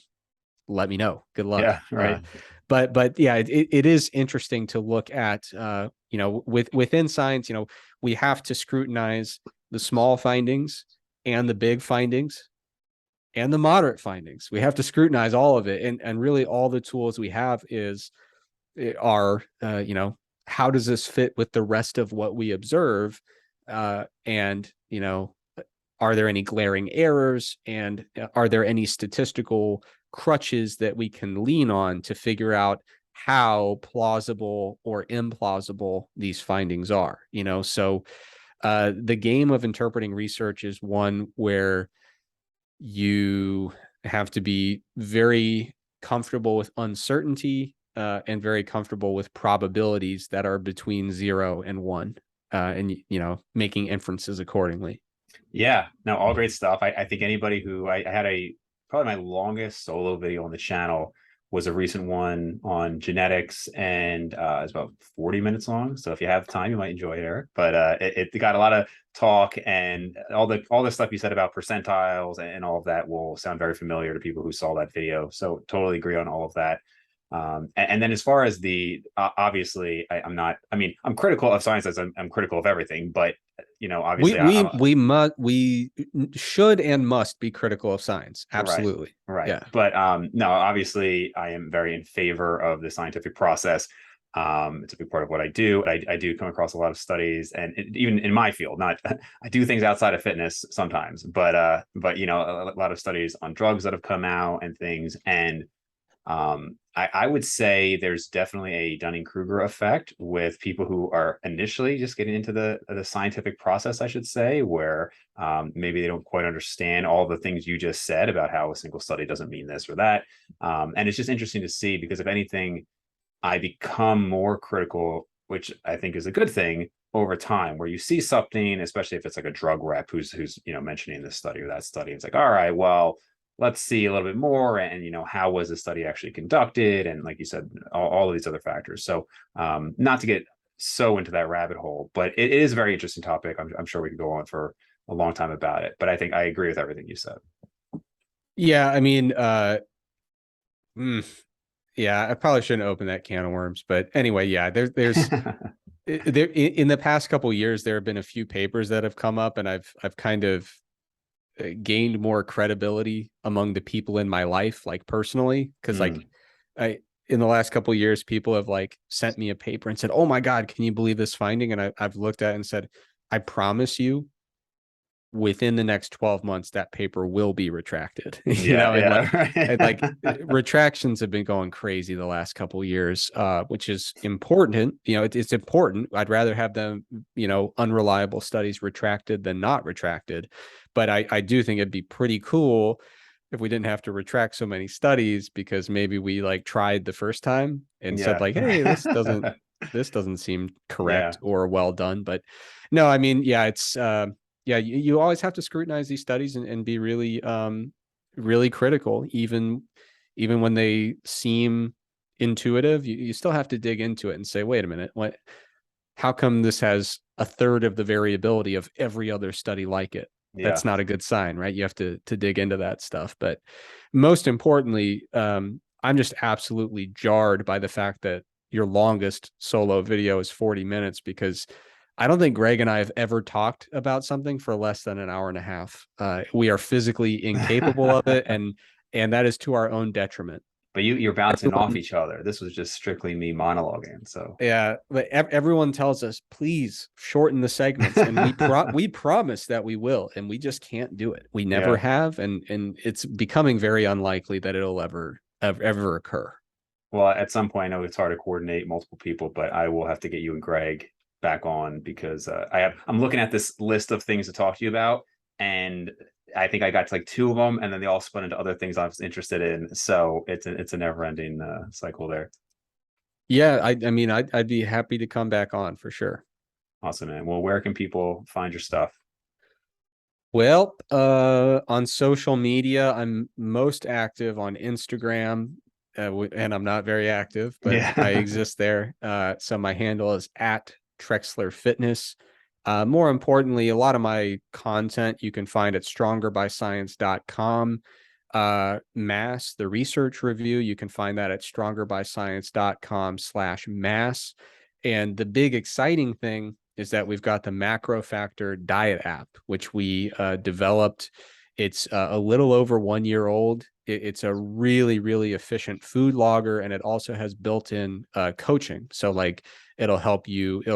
Speaker 2: let me know. Good luck.
Speaker 1: Yeah, right.
Speaker 2: But yeah, it is interesting to look at, within science, we have to scrutinize the small findings and the big findings and the moderate findings. We have to scrutinize all of it. And really all the tools we have are how does this fit with the rest of what we observe? And are there any glaring errors? And are there any statistical crutches that we can lean on to figure out how plausible or implausible these findings are? So the game of interpreting research is one where you have to be very comfortable with uncertainty and very comfortable with probabilities that are between 0 and 1, and making inferences accordingly.
Speaker 1: Yeah, no, all great stuff. I think anybody who I had probably my longest solo video on the channel was a recent one on genetics, and it's about 40 minutes long. So if you have time, you might enjoy it, Eric. But it got a lot of talk, and all the stuff you said about percentiles and all of that will sound very familiar to people who saw that video. So totally agree on all of that. And then as far as the obviously I'm critical of science as I'm critical of everything, but obviously
Speaker 2: we should and must be critical of science. Absolutely.
Speaker 1: Right.
Speaker 2: Yeah.
Speaker 1: But no, obviously I am very in favor of the scientific process. It's a big part of what I do. I do come across a lot of studies, and even in my field, not I do things outside of fitness sometimes, but a lot of studies on drugs that have come out and things. And I would say there's definitely a Dunning-Kruger effect with people who are initially just getting into the scientific process, I should say, where maybe they don't quite understand all the things you just said about how a single study doesn't mean this or that. And it's just interesting to see, because if anything, I become more critical, which I think is a good thing over time, where you see something, especially if it's like a drug rep who's mentioning this study or that study. It's like, all right, well, let's see a little bit more, and how was the study actually conducted, and like you said, all of these other factors. So not to get so into that rabbit hole, but it is a very interesting topic. I'm sure we could go on for a long time about it, but I think I agree with everything you said.
Speaker 2: Yeah, I mean, yeah, I probably shouldn't open that can of worms, but anyway, yeah, there's there in the past couple of years, there have been a few papers that have come up, and I've kind of gained more credibility among the people in my life, like personally, because in the last couple of years, people have like sent me a paper and said, "Oh my God, can you believe this finding?" And I've looked at it and said, "I promise you, within the next 12 months, that paper will be retracted." Retractions have been going crazy the last couple of years, which is important. It's important. I'd rather have them, unreliable studies retracted than not retracted. But I do think it'd be pretty cool if we didn't have to retract so many studies, because maybe we like tried the first time and said like, "Hey, this doesn't seem correct or well done." But no, I mean, yeah, it's you always have to scrutinize these studies and be really, really critical, even when they seem intuitive. You still have to dig into it and say, wait a minute, how come this has a third of the variability of every other study like it? That's not a good sign, right? You have to dig into that stuff. But most importantly, I'm just absolutely jarred by the fact that your longest solo video is 40 minutes, because I don't think Greg and I have ever talked about something for less than an hour and a half. We are physically incapable of it, and that is to our own detriment.
Speaker 1: But you're bouncing off
Speaker 2: Everyone,
Speaker 1: each other. This was just strictly me monologuing. So
Speaker 2: yeah, but everyone tells us, please shorten the segments, and we promise that we will, and we just can't do it. We never
Speaker 1: yeah.
Speaker 2: have, and it's becoming very unlikely that it'll ever occur.
Speaker 1: Well, at some point, I know it's hard to coordinate multiple people, but I will have to get you and Greg back on because I'm looking at this list of things to talk to you about, and I think I got to like two of them, and then they all spun into other things I was interested in. So it's a never ending cycle there.
Speaker 2: Yeah, I mean, I'd be happy to come back on for sure.
Speaker 1: Awesome, man. Well, where can people find your stuff?
Speaker 2: Well, on social media, I'm most active on Instagram, and I'm not very active, but I
Speaker 1: Yeah.
Speaker 2: exist there. So my handle is at Trexler Fitness. More importantly, a lot of my content you can find at strongerbyscience.com. Mass, the research review, you can find that at strongerbyscience.com/mass. And the big exciting thing is that we've got the MacroFactor diet app, which we developed. It's a little over 1 year old. It's a really, really efficient food logger, and it also has built-in coaching. So like it'll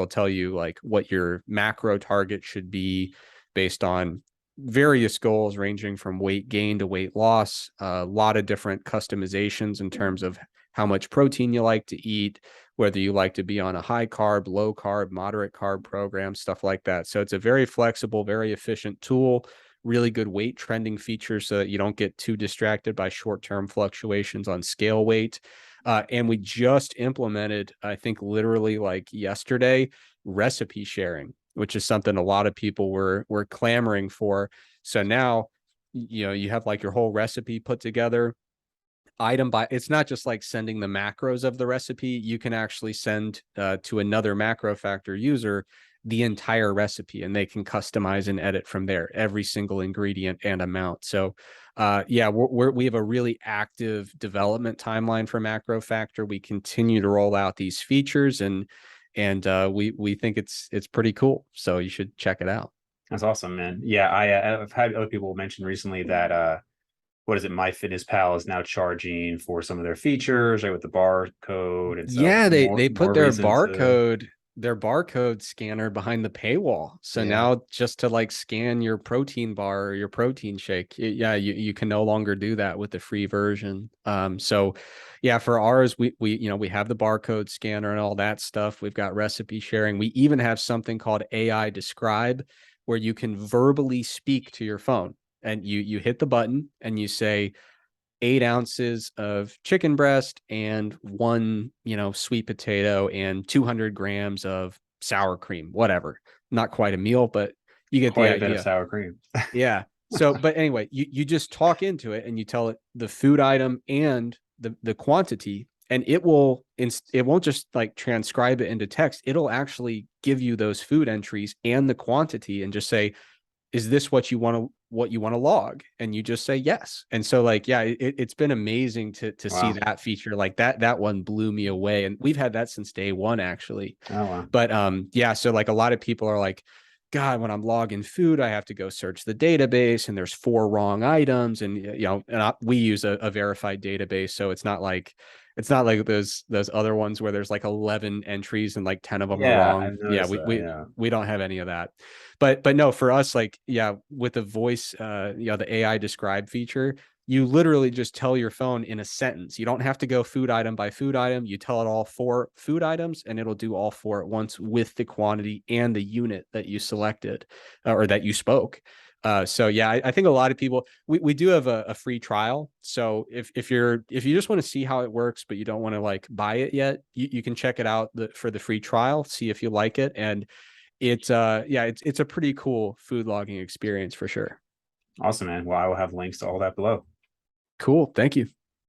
Speaker 2: tell you like what your macro target should be based on various goals ranging from weight gain to weight loss, a lot of different customizations in terms of how much protein you like to eat, whether you like to be on a high carb, low carb, moderate carb program, stuff like that. So it's a very flexible, very efficient tool, really good weight trending features so that you don't get too distracted by short-term fluctuations on scale weight. And we just implemented, I think literally like yesterday, recipe sharing, which is something a lot of people were clamoring for. So now, you have like your whole recipe put together item by. It's not just like sending the macros of the recipe. You can actually send to another MacroFactor user the entire recipe, and they can customize and edit from there, every single ingredient and amount. So yeah, we have a really active development timeline for MacroFactor. We continue to roll out these features, and we think it's pretty cool. So you should check it out.
Speaker 1: That's awesome, man. Yeah, I've had other people mention recently that what is it? MyFitnessPal is now charging for some of their features, right, with the barcode, and so
Speaker 2: Yeah,
Speaker 1: more
Speaker 2: they put
Speaker 1: more reason to.
Speaker 2: their barcode scanner behind the paywall. So
Speaker 1: Yeah.
Speaker 2: now just to like scan your protein bar or your protein shake, yeah, you can no longer do that with the free version. So yeah, for ours, we have the barcode scanner and all that stuff. We've got recipe sharing. We even have something called AI Describe, where you can verbally speak to your phone, and you hit the button and you say 8 ounces of chicken breast and one, sweet potato and 200 grams of sour cream, whatever. Not quite a meal, but you get the
Speaker 1: Quite a bit of
Speaker 2: idea.
Speaker 1: sour cream.
Speaker 2: Yeah. So, but anyway, you just talk into it and you tell it the food item and the quantity, and it won't just like transcribe it into text. It'll actually give you those food entries and the quantity and just say, is this what you want to log? And you just say yes. And so like, yeah, it's been amazing to see
Speaker 1: Wow.
Speaker 2: that feature. Like that one blew me away. And we've had that since day one, actually.
Speaker 1: Oh wow.
Speaker 2: But yeah, so like a lot of people are like, God, when I'm logging food, I have to go search the database and there's 4 wrong items. And we use a verified database. So it's not like those other ones where there's like 11 entries and like 10 of them are
Speaker 1: Yeah,
Speaker 2: wrong.
Speaker 1: I've
Speaker 2: Yeah,
Speaker 1: noticed
Speaker 2: we
Speaker 1: that.
Speaker 2: we
Speaker 1: Yeah.
Speaker 2: we don't have any of that. But no, for us, like, yeah, with the voice, the AI describe feature, you literally just tell your phone in a sentence. You don't have to go food item by food item. You tell it all 4 food items, and it'll do all 4 at once with the quantity and the unit that you selected or that you spoke. So yeah, I think a lot of people, we do have a free trial. So if you just want to see how it works, but you don't want to like buy it yet, you can check it out for the free trial, see if you like it. And it's a pretty cool food logging experience for sure.
Speaker 1: Awesome, man. Well, I will have links to all that below.
Speaker 2: Cool. Thank you.